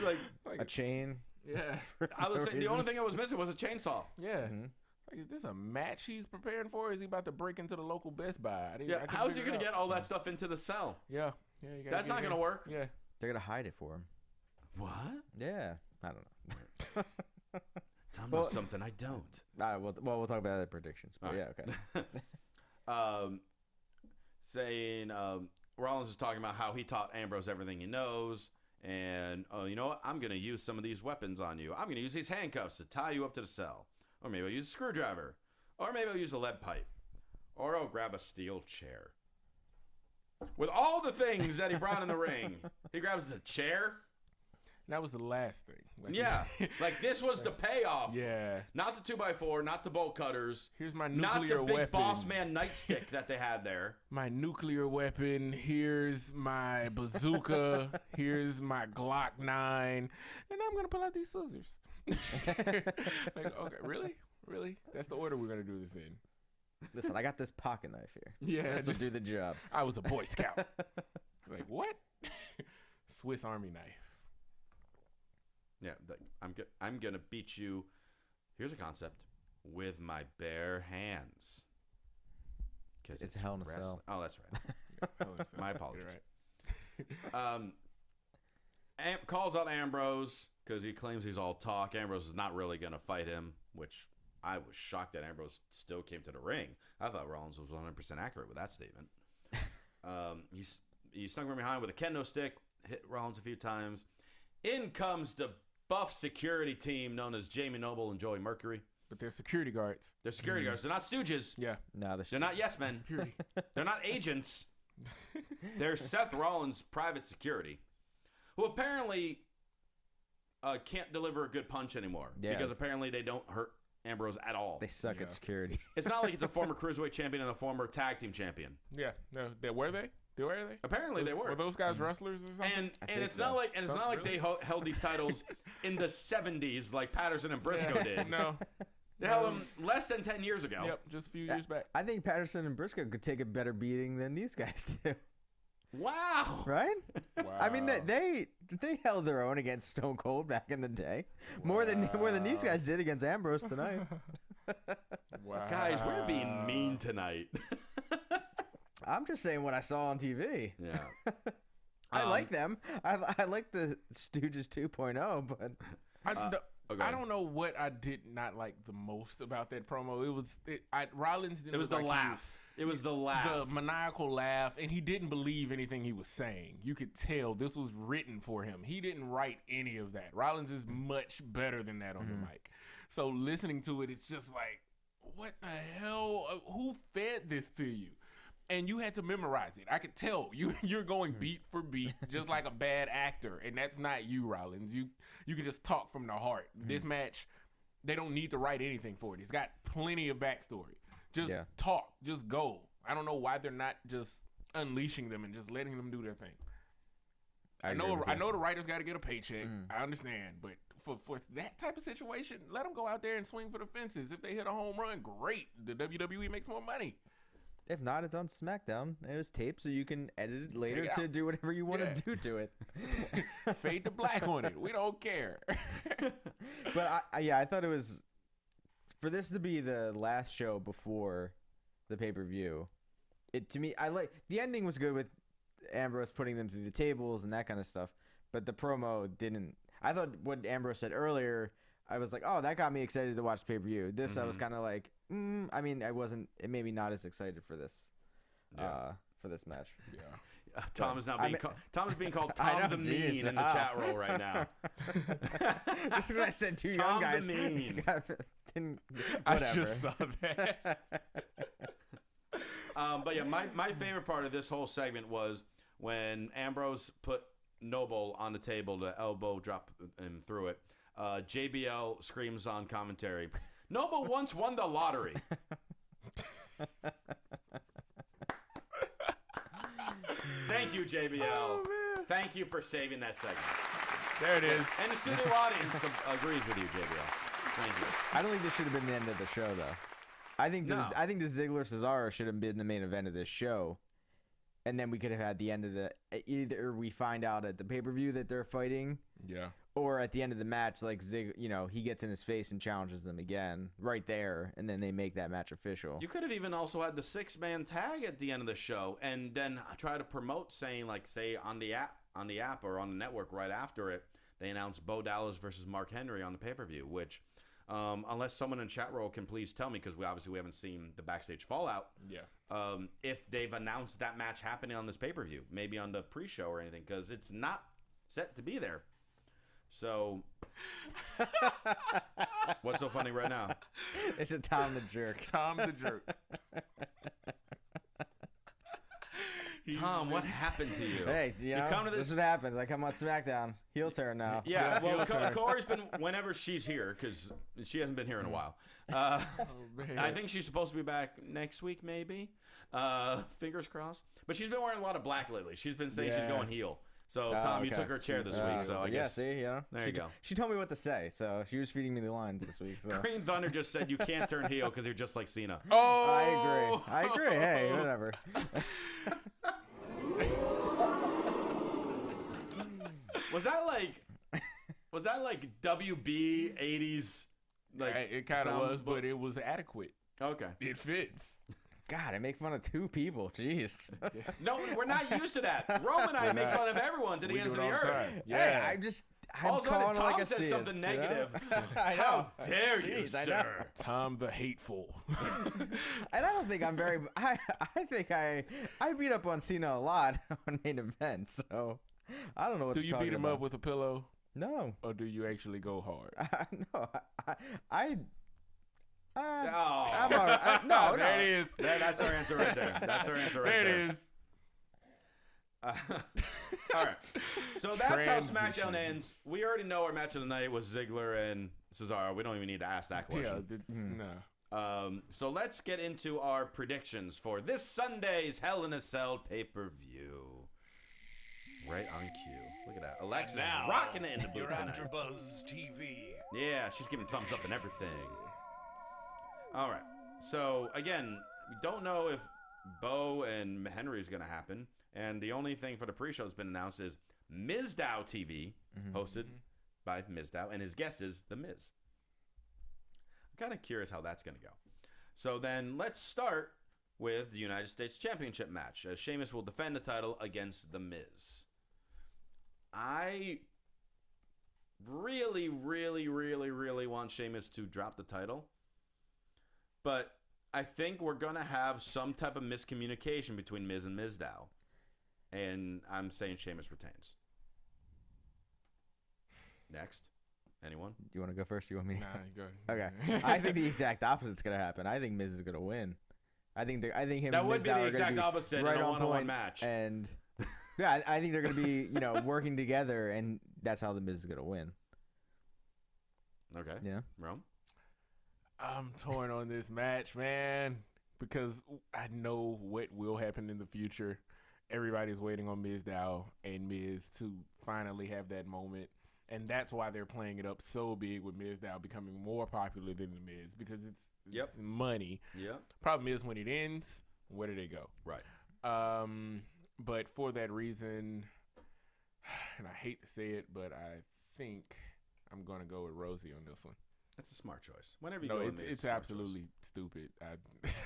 like A chain. Yeah. I was no saying the reason. only thing I was missing was a chainsaw. Yeah. Mhm. Like, is this a match he's preparing for? Or is he about to break into the local Best Buy? I Yeah, couldn't how's he figure gonna get get all that stuff into the cell? Yeah. Yeah. You gotta That's get not it gonna in. work. Yeah. They're gonna hide it for him. What? Yeah, I don't know. Tom Well- knows something I don't. We'll talk about other predictions. But All yeah, right. okay. Saying Rollins is talking about how he taught Ambrose everything he knows, and you know what? I'm gonna use some of these weapons on you. I'm gonna use these handcuffs to tie you up to the cell, or maybe I'll use a screwdriver, or maybe I'll use a lead pipe, or I'll grab a steel chair. With all the things that he brought in the ring, he grabs a chair. That was the last thing. Like, Yeah, like this was the payoff. Yeah. Not the 2x4, not the bolt cutters, Here's my not nuclear the big weapon. boss man nightstick that they had there. My nuclear weapon. Here's my bazooka. Here's my Glock 9. And I'm going to pull out these scissors. Like, okay, really? Really? That's the order we're going to do this in. Listen, I got this pocket knife here. Yeah. This will do the job. I was a Boy Scout. Like, what? Swiss Army knife. Yeah, I'm gonna beat you. Here's a concept with my bare hands. Because It's Hell in a Cell. Oh, that's right. Oh, My you're apologies. right. Calls out Ambrose because he claims he's all talk. Ambrose is not really gonna fight him, which I was shocked that Ambrose still came to the ring. I thought Rollins was 100% accurate with that statement. He snuck from behind with a kendo stick, hit Rollins a few times. In comes the buff security team known as Jamie Noble and Joey Mercury. But they're security guards. They're security guards. They're not stooges. Yeah. No, They're not yes men. Security. They're not agents. They're Seth Rollins' private security, who apparently can't deliver a good punch anymore. Yeah. Because apparently they don't hurt Ambrose at all. they suck Yeah. at security. It's not like it's a former cruiserweight champion and a former tag team champion. Yeah. No. Were they? Were they? Apparently they were. Were those guys wrestlers or something? And think it's so. not like Really? they held these titles in the 70s like Patterson and Briscoe did. No. They held them less than 10 years ago. Yep. Just a few years back. I think Patterson and Briscoe could take a better beating than these guys do. Wow. Right? Wow. I mean, they held their own against Stone Cold back in the day, more than these guys did against Ambrose tonight. Wow. Guys, we're being mean tonight. I'm just saying what I saw on TV. Yeah. I like them. I like the Stooges 2.0, but Okay. I don't know what I did not like the most about that promo. Rollins didn't. It was the look like he laugh. It was the laugh. The maniacal laugh, and he didn't believe anything he was saying. You could tell this was written for him. He didn't write any of that. Rollins is much better than that on the mic. So listening to it, it's just like, what the hell? Who fed this to you? And you had to memorize it. I could tell you're going beat for beat, just like a bad actor, and that's not you, Rollins. You can just talk from the heart. This match, they don't need to write anything for it. It's got plenty of backstory. Just talk, just go. I don't know why they're not just unleashing them and just letting them do their thing. I know the writers got to get a paycheck. I understand, but for that type of situation, let them go out there and swing for the fences. If they hit a home run, great. The WWE makes more money. if not, it's on SmackDown. It was taped, so you can edit it later it to out. do whatever you want to do to it. Fade to black on it. We don't care. But I thought it was, for this to be the last show before the pay-per-view, to me, the ending was good with Ambrose putting them through the tables and that kind of stuff, but the promo didn't. I thought what Ambrose said earlier, I was like, oh, that got me excited to watch the pay-per-view. This, I was kind of like, I mean, I wasn't, maybe not as excited for this, for this match. Yeah. Tom is now being Tom is being called I Tom know, the geez, Mean in the chat roll right now. Just because I said two Tom young the guys. Mean. I Whatever. just saw that. But yeah, my favorite part of this whole segment was when Ambrose put Noble on the table to elbow drop him through it. JBL screams on commentary, Noble once won the lottery. Thank you, JBL. Oh, man. Thank you for saving that segment. There it is. And the studio audience agrees with you, JBL. Thank you. I don't think this should have been the end of the show, though. I think the Ziggler Cesaro should have been the main event of this show, and then we could have had the end of the. Either we find out at the pay-per-view that they're fighting, Yeah. or at the end of the match, like he gets in his face and challenges them again right there, and then they make that match official. You could have even also had the 6-man tag at the end of the show, and then try to promote saying, like, say on the app or on the network right after it, they announced Bo Dallas versus Mark Henry on the pay-per-view, which. Unless someone in chat roll can please tell me, because we haven't seen the backstage fallout. Yeah. If they've announced that match happening on this pay-per-view, maybe on the pre-show or anything, because it's not set to be there. So, what's so funny right now? It's a Tom the Jerk. Tom the Jerk. Tom, what happened to you? Hey, you know, come to this is what happens. I come on SmackDown. Heel turn now. Yeah, well, heel turn. Corey's been, whenever she's here, because she hasn't been here in a while. I think she's supposed to be back next week, maybe. Fingers crossed. But she's been wearing a lot of black lately. She's been saying she's going heel. So, Tom, you took her chair this week, so I guess. Yeah, see, yeah. There you go. She told me what to say, so she was feeding me the lines this week. So. Green Thunder just said you can't turn heel because you're just like Cena. Oh! I agree. Hey, whatever. Was that like WB 80s? Like it kind of was, but it was adequate. Okay. It fits. God, I make fun of two people. Jeez. No, we're not used to that. Rome and I make fun of everyone to the ends of the earth. Yeah. Hey, I'm All of a sudden, calling Tom like I says see something it, negative. You know? I know. How dare you, Jeez, I know. sir? Tom the hateful. And I don't think I'm very. I think I beat up on Cena a lot on main events. So I don't know what. Do you beat him up with a pillow? No. Or do you actually go hard? No. I'm Oh. all right. No. There it is. That's our answer right there. That's our answer right there. There it is. All right. So that's how SmackDown Transition. ends. We already know our match of the night was Ziggler and Cesaro. We don't even need to ask that question. Yeah, no. So let's get into our predictions for this Sunday's Hell in a Cell pay-per-view. Right on cue. Look at that. Alexa's Now, rocking it in the booth your tonight. AfterBuzz TV. Yeah, she's giving thumbs up and everything. All right. So, again, we don't know if Bo and Henry is going to happen. And the only thing for the pre-show that's been announced is Mizdow TV, hosted by Mizdow, and his guest is The Miz. I'm kind of curious how that's going to go. So then let's start with the United States Championship match, as Sheamus will defend the title against The Miz. I really, really, really, really want Sheamus to drop the title. But I think we're going to have some type of miscommunication between Miz and Mizdow. And I'm saying Sheamus retains. Next. Anyone? Do you want to go first? You want me? Nah, you go. Okay. I think the exact opposite's gonna happen. I think Miz is gonna win. I think him. That and would be Mizdow the are exact gonna be opposite right in a on one-on-one point, match. And yeah, I think they're gonna be working together, and that's how the Miz is gonna win. Okay. Yeah. Rome? I'm torn on this match, man, because I know what will happen in the future. Everybody's waiting on Mizdow and Miz to finally have that moment. And that's why they're playing it up so big with Mizdow becoming more popular than the Miz, because it's money. Yep. Problem is, when it ends, where do they go? Right. But for that reason, and I hate to say it, but I think I'm going to go with Rosie on this one. That's a smart choice. Whenever you No, go with Miz, it's smart absolutely stupid. I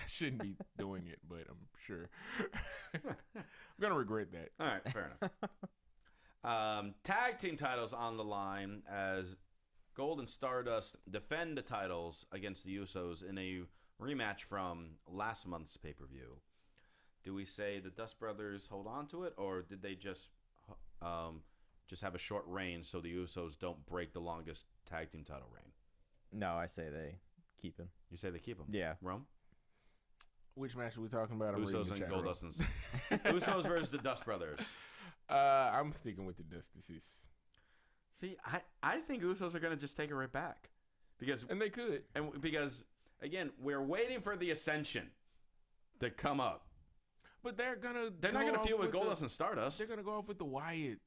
shouldn't be doing it, but I'm sure. I'm going to regret that. All right, fair enough. Tag team titles on the line as Gold and Stardust defend the titles against the Usos in a rematch from last month's pay-per-view. Do we say the Dust Brothers hold on to it, or did they just have a short reign so the Usos don't break the longest tag team title reign? No, I say they keep him. You say they keep them? Yeah. Rome? Which match are we talking about? I'm Usos reading the and chat Gold room. Dust. Usos versus the Dust Brothers. I'm sticking with the Dusteses. See, I think Usos are going to just take it right back. And they could. Because, again, we're waiting for the Ascension to come up. But they're not going to feud with Goldust and Stardust. They're going to go off with the Wyatts.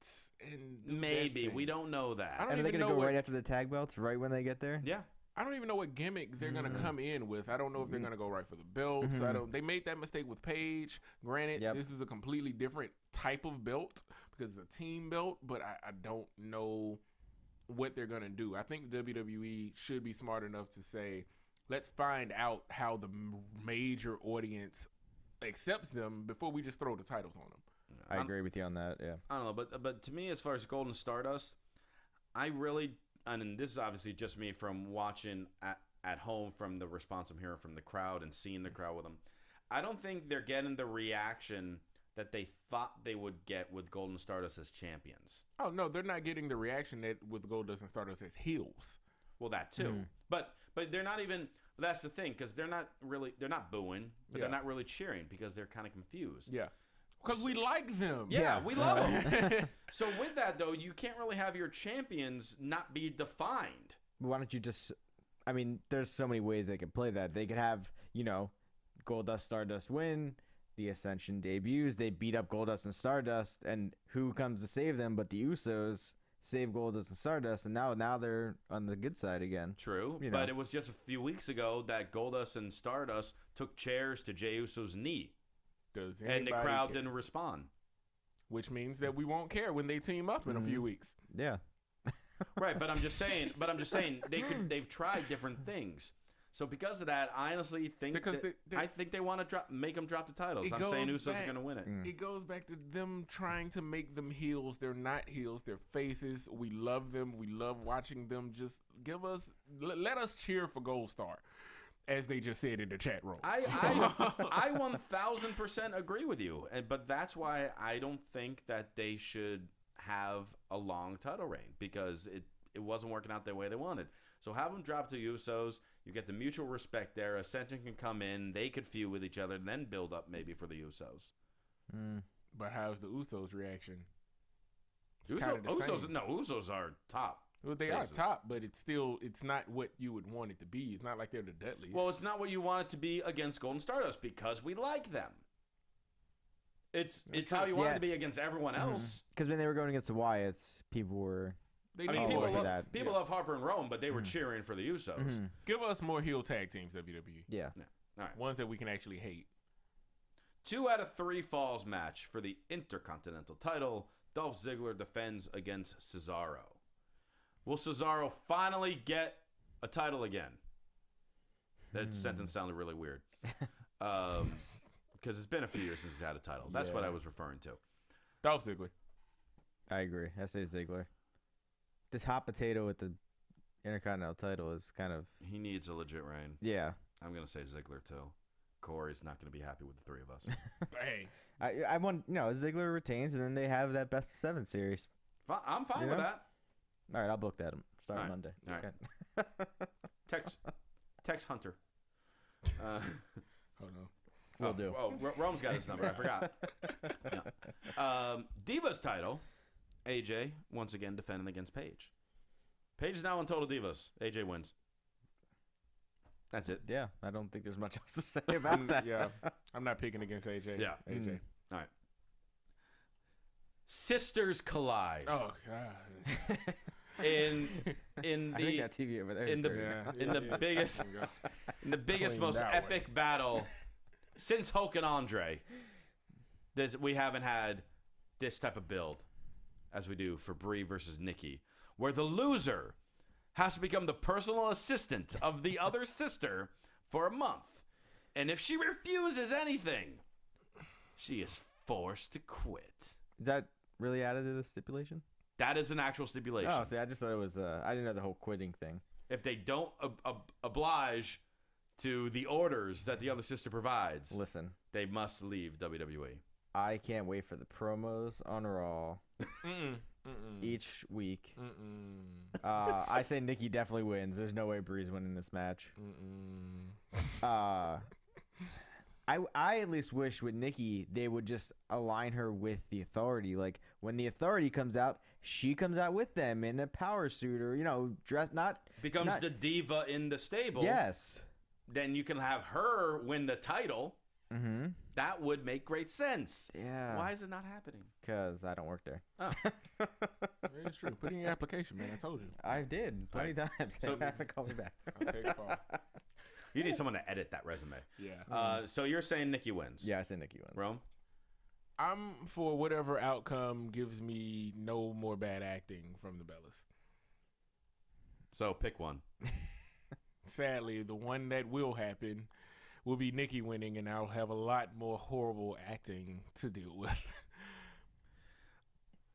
And Maybe. We don't know that. I don't And are they even going to know go right after the tag belts, right when they get there? Yeah. I don't even know what gimmick they're gonna come in with. I don't know if they're gonna go right for the belts. They made that mistake with Paige. Granted, this is a completely different type of belt because it's a team belt, but I don't know what they're gonna do. I think WWE should be smart enough to say, let's find out how the major audience accepts them before we just throw the titles on them. I agree with you on that. Yeah. I don't know, but to me, as far as Golden Stardust, I really. And this is obviously just me from watching at home from the response I'm hearing from the crowd and seeing the crowd with them. I don't think they're getting the reaction that they thought they would get with Golden Stardust as champions. Oh, no, they're not getting the reaction that with Goldust and Stardust as heels. Well, that too. But they're not even – that's the thing because they're not booing, but they're not really cheering because they're kind of confused. Yeah. Because we like them. Yeah, we love them. So with that, though, you can't really have your champions not be defined. Why don't you just? I mean, there's so many ways they could play that. They could have, Goldust, Stardust win. The Ascension debuts. They beat up Goldust and Stardust, and who comes to save them? But the Usos save Goldust and Stardust, and now they're on the good side again. True, but it was just a few weeks ago that Goldust and Stardust took chairs to Jey Uso's knee. And the crowd didn't respond. Which means that we won't care when they team up in a few weeks. Yeah. Right, but I'm just saying they've tried different things. So because of that, I honestly think I think they want to make them drop the titles. I'm saying Usos are going to win it. It goes back to them trying to make them heels. They're not heels. They're faces. We love them. We love watching them. Just let us cheer for Gold Star. As they just said in the chat room. I 1,000% agree with you. But that's why I don't think that they should have a long title reign because it wasn't working out the way they wanted. So have them drop to Usos. You get the mutual respect there. Ascension can come in. They could feud with each other and then build up maybe for the Usos. But how's the Usos' reaction? Usos are top. Well, they are top, but it's not what you would want it to be. It's not like they're the Dudleys. Well, it's not what you want it to be against Golden Stardust because we like them. It's how you want it to be against everyone else. Because when they were going against the Wyatts, people were. People love Harper and Rome, but they were cheering for the Usos. Give us more heel tag teams, WWE. Yeah. All right. Ones that we can actually hate. 2 out of 3 falls match for the Intercontinental title. Dolph Ziggler defends against Cesaro. Will Cesaro finally get a title again? That sentence sounded really weird. Because it's been a few years since he's had a title. That's what I was referring to. Dolph Ziggler. I agree. I say Ziggler. This hot potato with the Intercontinental title is kind of... He needs a legit reign. Yeah. I'm going to say Ziggler, too. Corey's not going to be happy with the 3 of us. Hey. I want... Ziggler retains, and then they have that Best of 7 series. I'm fine with that. All right, I'll book that. Starting Monday. All right. Text Hunter. Hold on. Will do. Rome's got his number. I forgot. No. Divas title. AJ once again defending against Paige. Paige is now on Total Divas. AJ wins. That's it. Yeah, I don't think there's much else to say about that. Yeah, I'm not picking against AJ. Yeah, AJ. All right. Sisters collide. Oh God. In I the think that TV over there is in the biggest most epic battle since Hulk and Andre. We haven't had this type of build as we do for Brie versus Nikki, where the loser has to become the personal assistant of the other sister for a month, and if she refuses anything, she is forced to quit. Is that really added to the stipulation? That is an actual stipulation. Oh, see, I just thought it was. I didn't know the whole quitting thing. If they don't oblige to the orders that the other sister provides, listen, they must leave WWE. I can't wait for the promos on Raw each week. I say Nikki definitely wins. There's no way Brie's winning this match. I at least wish with Nikki they would just align her with the Authority. Like when the Authority comes out, she comes out with them in a power suit or dressed becomes the diva in the stable. Yes. Then you can have her win the title. Mm-hmm. That would make great sense. Yeah. Why is it not happening? Because I don't work there. Oh. It's true. Put in your application, man. I told you. I did plenty times. So- They haven't called me back. I'll take Paul. You need someone to edit that resume. Yeah. So you're saying Nikki wins? Yeah, I said Nikki wins. Rome? I'm for whatever outcome gives me no more bad acting from the Bellas. So pick one. Sadly, the one that will happen will be Nikki winning, and I'll have a lot more horrible acting to deal with.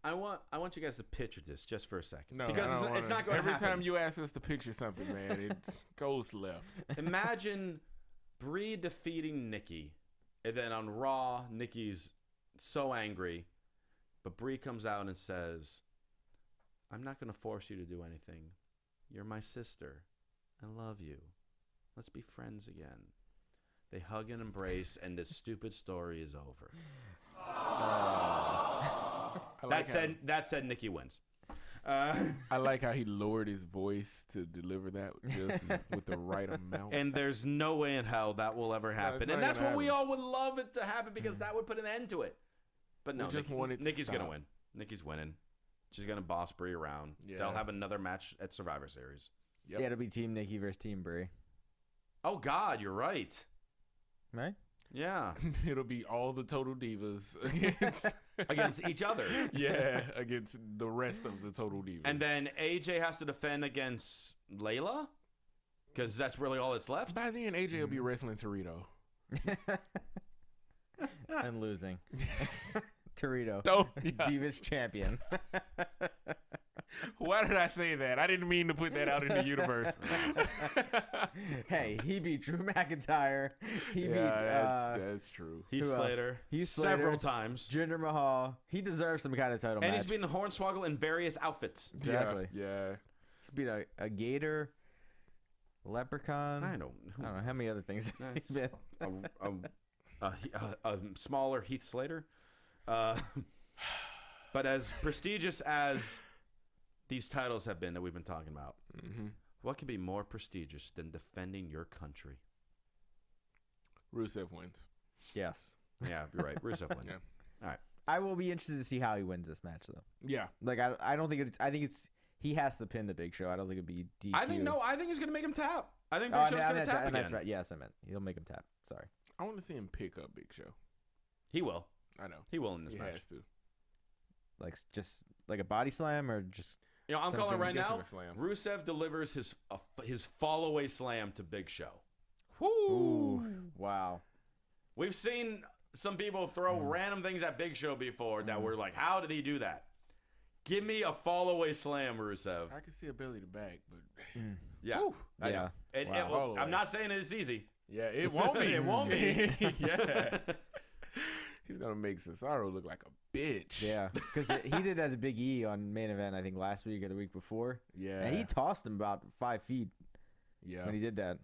I want you guys to picture this just for a second. No, because it's not going to happen. Every time you ask us to picture something, man, it goes left. Imagine Brie defeating Nikki, and then on Raw, Nikki's so angry, but Brie comes out and says, "I'm not going to force you to do anything. You're my sister. I love you. Let's be friends again." They hug and embrace, and this stupid story is over. That said, Nikki wins. I like how he lowered his voice to deliver that just with the right amount. And there's no way in hell that will ever happen. And that's what we all would love it to happen, because that would put an end to it. But no, Nikki's going to win. Nikki's winning. She's going to boss Brie around. Yeah. They'll have another match at Survivor Series. Yep. Yeah, it'll be Team Nikki versus Team Brie. Oh, God, you're right. Right? Yeah. It'll be all the Total Divas against each other. Yeah, against the rest of the Total Divas. And then AJ has to defend against Layla, because that's really all that's left. By then, AJ will be wrestling Torito. And losing. Torito. Yeah. Divas champion. Why did I say that? I didn't mean to put that out in the universe. Hey, he beat Drew McIntyre. That's true. Heath Slater. Several times. Jinder Mahal. He deserves some kind of title match. And he's been the Hornswoggle in various outfits. Exactly. Yeah. He's beat a gator, leprechaun. I don't know how many other things he's been. A smaller Heath Slater. But as prestigious as these titles have been that we've been talking about, what can be more prestigious than defending your country? Rusev wins. Yes. Yeah, you're right. Rusev wins. Yeah. All right. I will be interested to see how he wins this match, though. Yeah. Like, I don't think it's... I think it's... He has to pin the Big Show. I don't think it'd be DQ. I think he's going to make him tap. I think Big Show's going to tap again. That's right. Yes, I meant. He'll make him tap. Sorry. I want to see him pick up Big Show. He will. I know. He will in this match. He has to. Like, just like a body slam or just... I'm calling right now, Rusev delivers his fall-away slam to Big Show. Ooh, wow. We've seen some people throw random things at Big Show before that were like, how did he do that? Give me a fall-away slam, Rusev. I can see a belly to back, but... Yeah. I know. Wow. I'm not saying it's easy. Yeah, it won't be. It won't be. Yeah. He's going to make Cesaro look like a bitch. Yeah, because he did that to Big E on Main Event, I think, last week or the week before. Yeah. And he tossed him about 5 feet when he did that.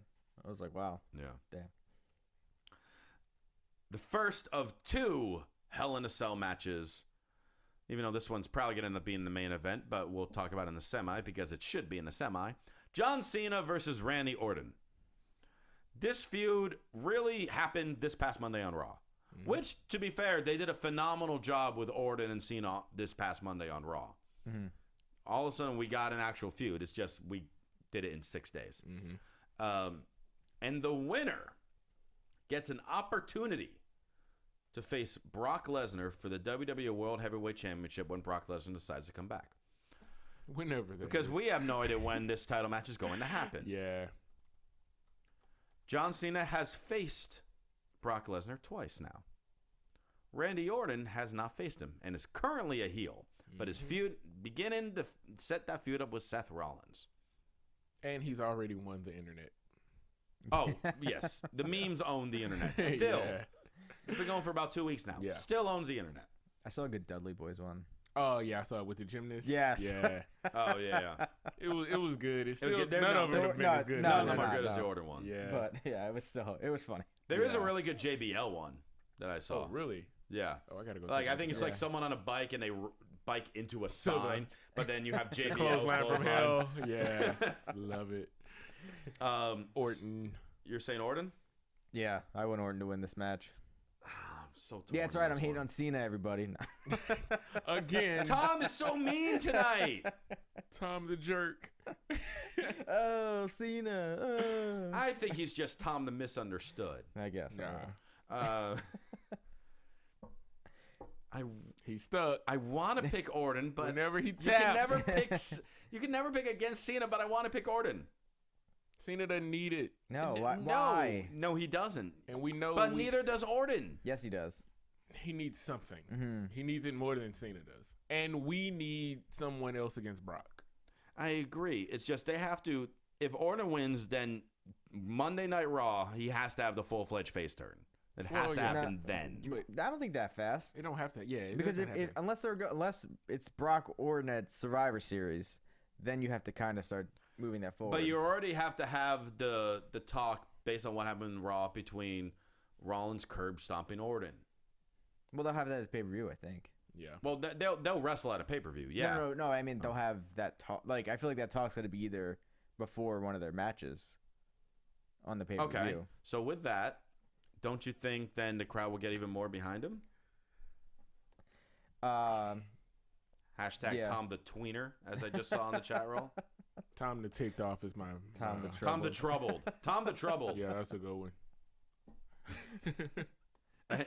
I was like, wow. Yeah. Damn. The first of 2 Hell in a Cell matches, even though this one's probably going to end up being the main event, but we'll talk about it in the semi because it should be in the semi. John Cena versus Randy Orton. This feud really happened this past Monday on Raw. Which, to be fair, they did a phenomenal job with Orton and Cena this past Monday on Raw. All of a sudden, we got an actual feud. It's just we did it in 6 days. And the winner gets an opportunity to face Brock Lesnar for the WWE World Heavyweight Championship when Brock Lesnar decides to come back. Whenever. Because we have no idea when this title match is going to happen. Yeah. John Cena has faced Brock Lesnar twice now. Randy Orton has not faced him and is currently a heel, but his feud beginning to set that feud up with Seth Rollins. And he's already won the internet. Oh, yes. The memes own the internet. Still. Yeah. It's been going for about 2 weeks now. Yeah. Still owns the internet. I saw a good Dudley Boys one. Oh, yeah. I saw it with the gymnast. Yes. Yeah. Oh, yeah. It was good. It's still, good. None of them have been as good. None of them are good as the Orton one. Yeah. But, yeah, it was funny. There is a really good JBL one that I saw. Oh, really? Yeah. Oh, I got to go. Like, I think it's like someone on a bike and they bike into a sign, but then you have JBL's Clothesline from clothesline. hell. Yeah, love it. Orton. You're saying Orton? Yeah, I want Orton to win this match. I'm so torn Yeah, that's on right. this I'm hating one. on Cena, everybody. Again. Tom is so mean tonight. Tom the jerk. Oh, Cena. Oh. I think he's just Tom the misunderstood. I guess. Nah. He's stuck. I want to pick Orton, but Whenever he you taps. can never pick. You can never pick against Cena, but I want to pick Orton. Cena doesn't need it. No, No, why? no, he doesn't. And we know But neither does Orton. Yes, he does. he needs something. Mm-hmm. He needs it more than Cena does. And we need someone else against Brock. I agree. It's just they have to. If Orton wins, then Monday Night Raw, he has to have the full-fledged face turn. It has Well, to yeah. happen then. But I don't think that fast. it don't have to. Yeah, it Because doesn't have to. unless it's Brock Orton at Survivor Series, then you have to kind of start moving that forward. But you already have to have the talk based on what happened in Raw between Rollins curb stomping Orton. Well, they'll have that as pay-per-view, I think. Yeah. Well, they'll wrestle at a pay-per-view. Yeah. No. I mean, they'll have that talk. Like, I feel like that talk's got to be either before one of their matches on the pay-per-view. Okay. So with that, don't you think then the crowd will get even more behind him? Hashtag Yeah. Tom the Tweener, as I just saw in the chat roll. Tom the ticked off is my. Tom the Tom the Troubled. Tom the Troubled. Yeah, that's a good one.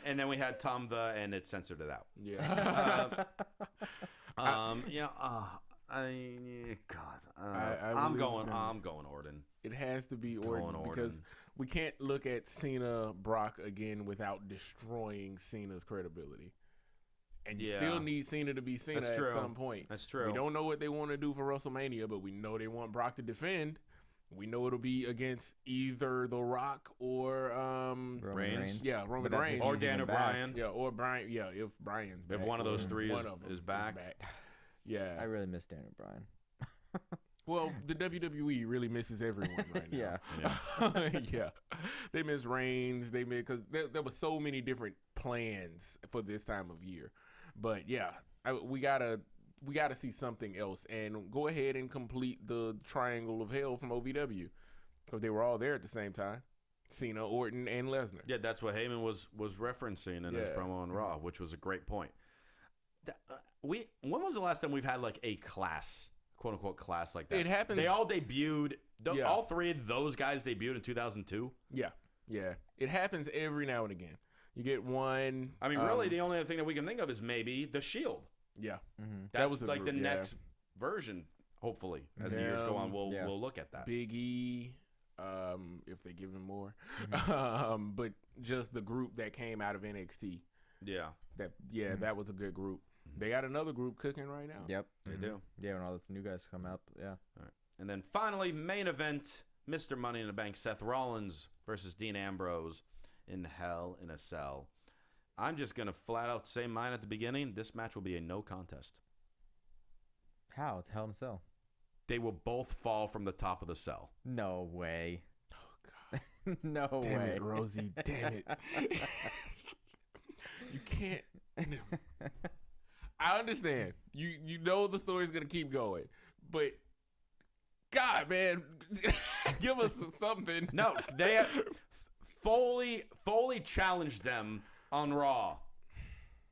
And then we had Tom the, and it censored it out. Yeah. I'm really going Orton. It has to be Going Orton because Orton. we can't look at Cena Brock again without destroying Cena's credibility. And you Yeah. still need Cena to be Cena That's at true. some point. That's true. We don't know what they want to do for WrestleMania, but we know they want Brock to defend. We know it'll be against either The Rock or Roman Reigns. Yeah, Roman But that's if Reigns. Or he's even Daniel back. Bryan. Yeah, or Brian. Yeah, if Brian's If back, one of those or three one of them is back. Yeah. I really miss Daniel Bryan. Well, the WWE really misses everyone right now. Yeah. Yeah. They miss Reigns. They miss because there were so many different plans for this time of year. But yeah, we gotta see something else and go ahead and complete the Triangle of Hell from OVW because they were all there at the same time. Cena, Orton, and Lesnar. Yeah, that's what Heyman was referencing in his Yeah. promo on Raw, which was a great point. When was the last time we've had like a class, quote unquote class like that? It happens- They all debuted. Yeah. All three of those guys debuted in 2002. Yeah. It happens every now and again. You get one. I mean, really, the only other thing that we can think of is maybe the Shield. Yeah. Mm-hmm. That's was a like the group, yeah. next version. Hopefully, as the years go on, we'll look at that. Big E, if they give him more. Mm-hmm. But just the group that came out of NXT. Yeah, That was a good group. They got another group cooking right now. Yep. they do. Yeah, when all those new guys come up. Yeah. All right. And then finally, main event: Mr. Money in the Bank, Seth Rollins versus Dean Ambrose in Hell in a Cell. I'm just gonna flat out say mine at the beginning. This match will be a no contest. How? It's Hell in a Cell. They will both fall from the top of the cell. No way. Oh, God. No Damn way. it, Rosie. Damn it. You can't. I understand. You know the story's going to keep going. But, God, man, give us something. No, they Foley challenged them on Raw.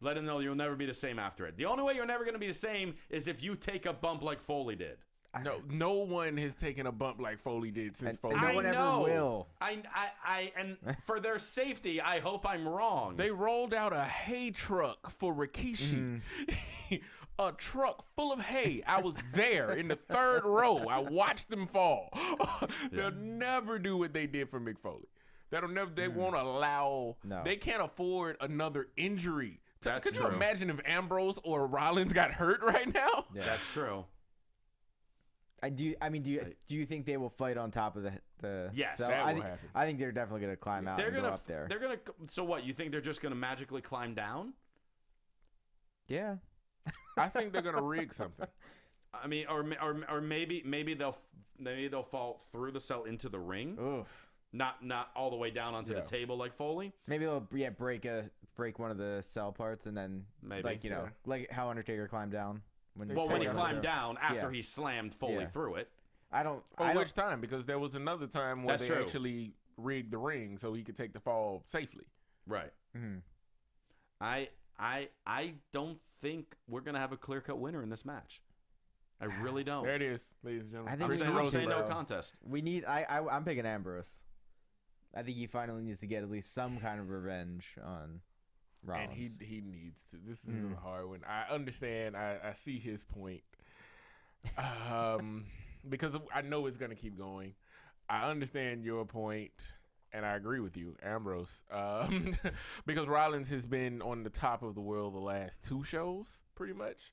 Let him know you'll never be the same after it. The only way you're never going to be the same is if you take a bump like Foley did. No one has taken a bump like Foley did since Foley. No one ever will. And for their safety, I hope I'm wrong. They rolled out a hay truck for Rikishi. A truck full of hay. I was there in the third row. I watched them fall. They'll never do what they did for Mick Foley. They won't allow. No. They can't afford another injury. That's Could you true. imagine if Ambrose or Rollins got hurt right now? Yeah. That's true. Do you think they will fight on top of the Yes. cell? That I will think happen. I think they're definitely gonna climb out and go up there. They're gonna. So what? You think they're just gonna magically climb down? Yeah. I think they're gonna rig something. I mean, or maybe they'll fall through the cell into the ring. Oof. Not all the way down onto the table like Foley. Maybe they'll break one of the cell parts and then like like how Undertaker climbed down. When he climbed down after he slammed Foley through it. Which time? Because there was another time where they actually rigged the ring so he could take the fall safely. Right. Mm-hmm. I don't think we're gonna have a clear-cut winner in this match. I really don't. There it is, ladies and gentlemen. I'm saying no contest. We need. I'm picking Ambrose. I think he finally needs to get at least some kind of revenge on Rollins. And he needs to. This is a hard one. I understand. I see his point. Because I know it's gonna keep going. I understand your point. And I agree with you, Ambrose, because Rollins has been on the top of the world the last 2 shows, pretty much.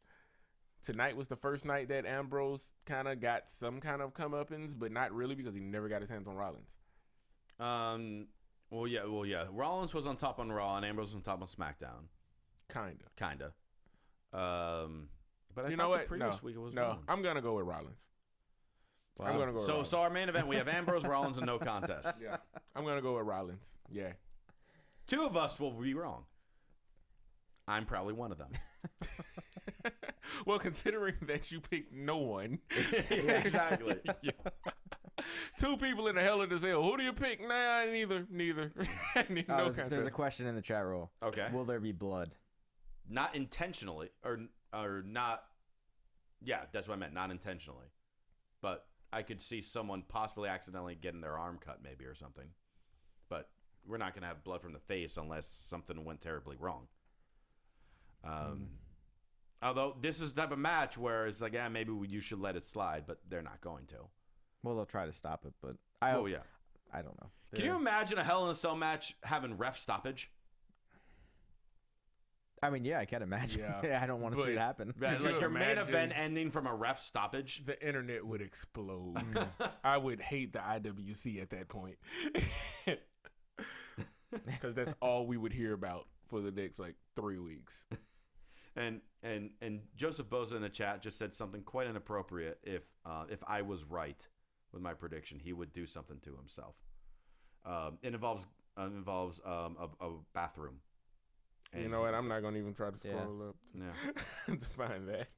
Tonight was the first night that Ambrose kind of got some kind of comeuppance, but not really because he never got his hands on Rollins. Well, yeah. Rollins was on top on Raw, and Ambrose was on top on SmackDown. Kinda. But I thought the previous week it was Rollins. I'm gonna go with Rollins. Wow. I'm gonna go. So our main event, we have Ambrose, Rollins, and no contest. Yeah, I'm gonna go with Rollins. Yeah, 2 of us will be wrong. I'm probably one of them. Well, considering that you picked no one, yeah, exactly. Yeah. 2 people in the Hell in a Cell. Who do you pick? Nah, neither. No contest. There's a question in the chat roll. Okay. Will there be blood? Not intentionally, or not. Yeah, that's what I meant. Not intentionally, but I could see someone possibly accidentally getting their arm cut, maybe, or something. But we're not going to have blood from the face unless something went terribly wrong. Although this is the type of match where it's like, maybe you should let it slide, but they're not going to. Well, they'll try to stop it, but I don't know. Can you imagine a Hell in a Cell match having ref stoppage? I mean, yeah, I can imagine. Yeah. I don't want to see it happen. Like your main event ending from a ref stoppage? The internet would explode. I would hate the IWC at that point. Because that's all we would hear about for the next, 3 weeks. And Joseph Boza in the chat just said something quite inappropriate. If I was right with my prediction, he would do something to himself. It involves a bathroom. And you know what? I'm not going to even try to scroll up to find that.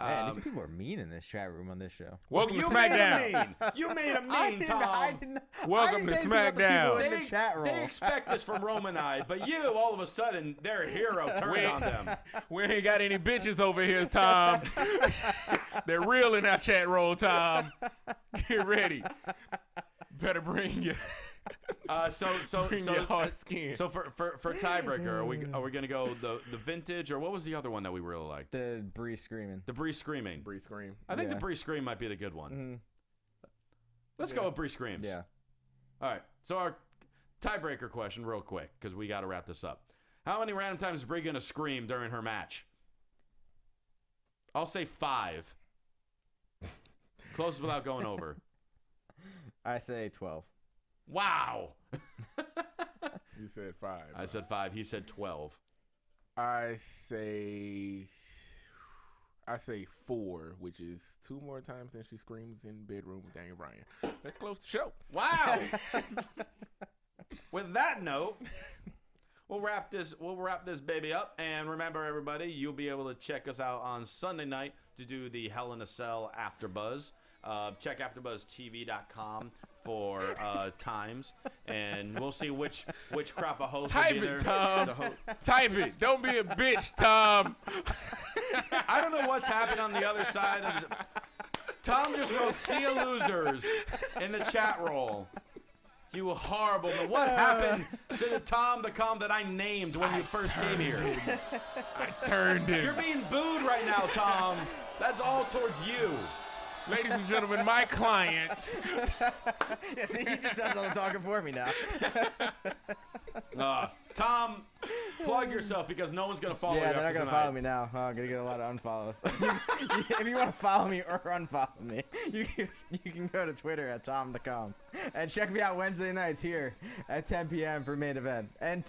Man, these people are mean in this chat room on this show. Welcome to SmackDown. You made a mean, Tom. Welcome to SmackDown. They expect this from Roman and I, but you, all of a sudden, their hero turned on them. We ain't got any bitches over here, Tom. They're real in our chat roll, Tom. Get ready. Better bring you. So hard skin. So for tiebreaker, are we gonna go the vintage, or what was the other one that we really liked? The Bree screaming. The Bree screaming. Bree scream. I think the Bree scream might be the good one. Mm-hmm. Let's go with Bree screams. Yeah. All right. So our tiebreaker question, real quick, because we got to wrap this up. How many random times is Bree gonna scream during her match? I'll say 5. Closest without going over. I say 12. Wow. You said 5. I said 5. He said 12. I say 4, which is 2 more times than she screams in bedroom with Daniel Bryan. Let's close the show. Wow. With that note, we'll wrap this baby up. And remember, everybody, you'll be able to check us out on Sunday night to do the Hell in a Cell AfterBuzz. Check AfterBuzzTV.com for times, and we'll see which crop of hosts. Type it, Tom. Type it. Don't be a bitch, Tom. I don't know what's happened on the other side of the... Tom just wrote "See you losers" in the chat roll. You horrible. But what happened to the Tom the Com that I named when you first came here? I turned him. You're being booed right now, Tom. That's all towards you. Ladies and gentlemen, my client. Yeah, see, he just sounds all talking for me now. Tom, plug yourself because no one's going to follow you. Yeah, they're not going to follow me now. I'm going to get a lot of unfollows. If you want to follow me or unfollow me, you can go to Twitter at Tom.com. And check me out Wednesday nights here at 10 p.m. for main event. And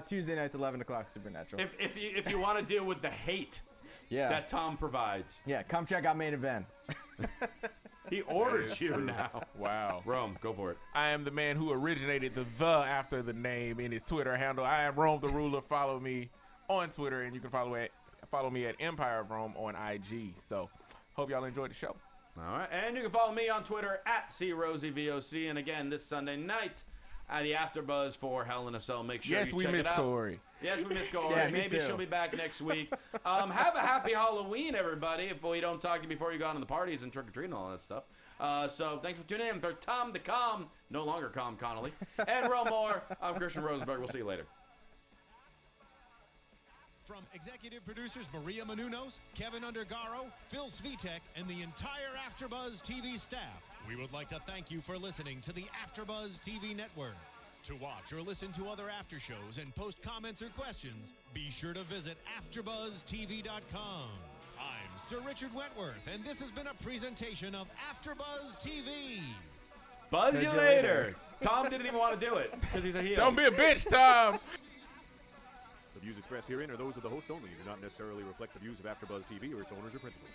Tuesday nights, 11 o'clock, Supernatural. If you want to deal with the hate that Tom provides. Yeah, come check out main event. He ordered you now. Wow. Rome, go for it. I am the man who originated the after the name in his Twitter handle. I am Rome the Ruler. Follow me on Twitter, and you can follow me at Empire of Rome on IG. So, hope y'all enjoyed the show. All right, and you can follow me on Twitter at CRosieVOC. And again, this Sunday night at the AfterBuzz for Hell in a Cell. Make sure you check it out. Yes, we missed Corey. Yes, we missed Corey. Yeah, me Maybe too. she'll be back next week. Have a happy Halloween, everybody, if we don't talk to you before you go out on the parties and trick-or-treat and all that stuff. So thanks for tuning in. For Tom the Calm, no longer Calm Connolly, and Ro Moore, I'm Christian Rosenberg. We'll see you later. From executive producers Maria Menounos, Kevin Undergaro, Phil Svitek, and the entire AfterBuzz TV staff, we would like to thank you for listening to the AfterBuzz TV network. To watch or listen to other after shows and post comments or questions, be sure to visit AfterBuzzTV.com. I'm Sir Richard Wentworth, and this has been a presentation of AfterBuzz TV. Buzz you later. Tom didn't even want to do it because he's a heel. Don't be a bitch, Tom. The views expressed herein are those of the hosts only and do not necessarily reflect the views of AfterBuzz TV or its owners or principals.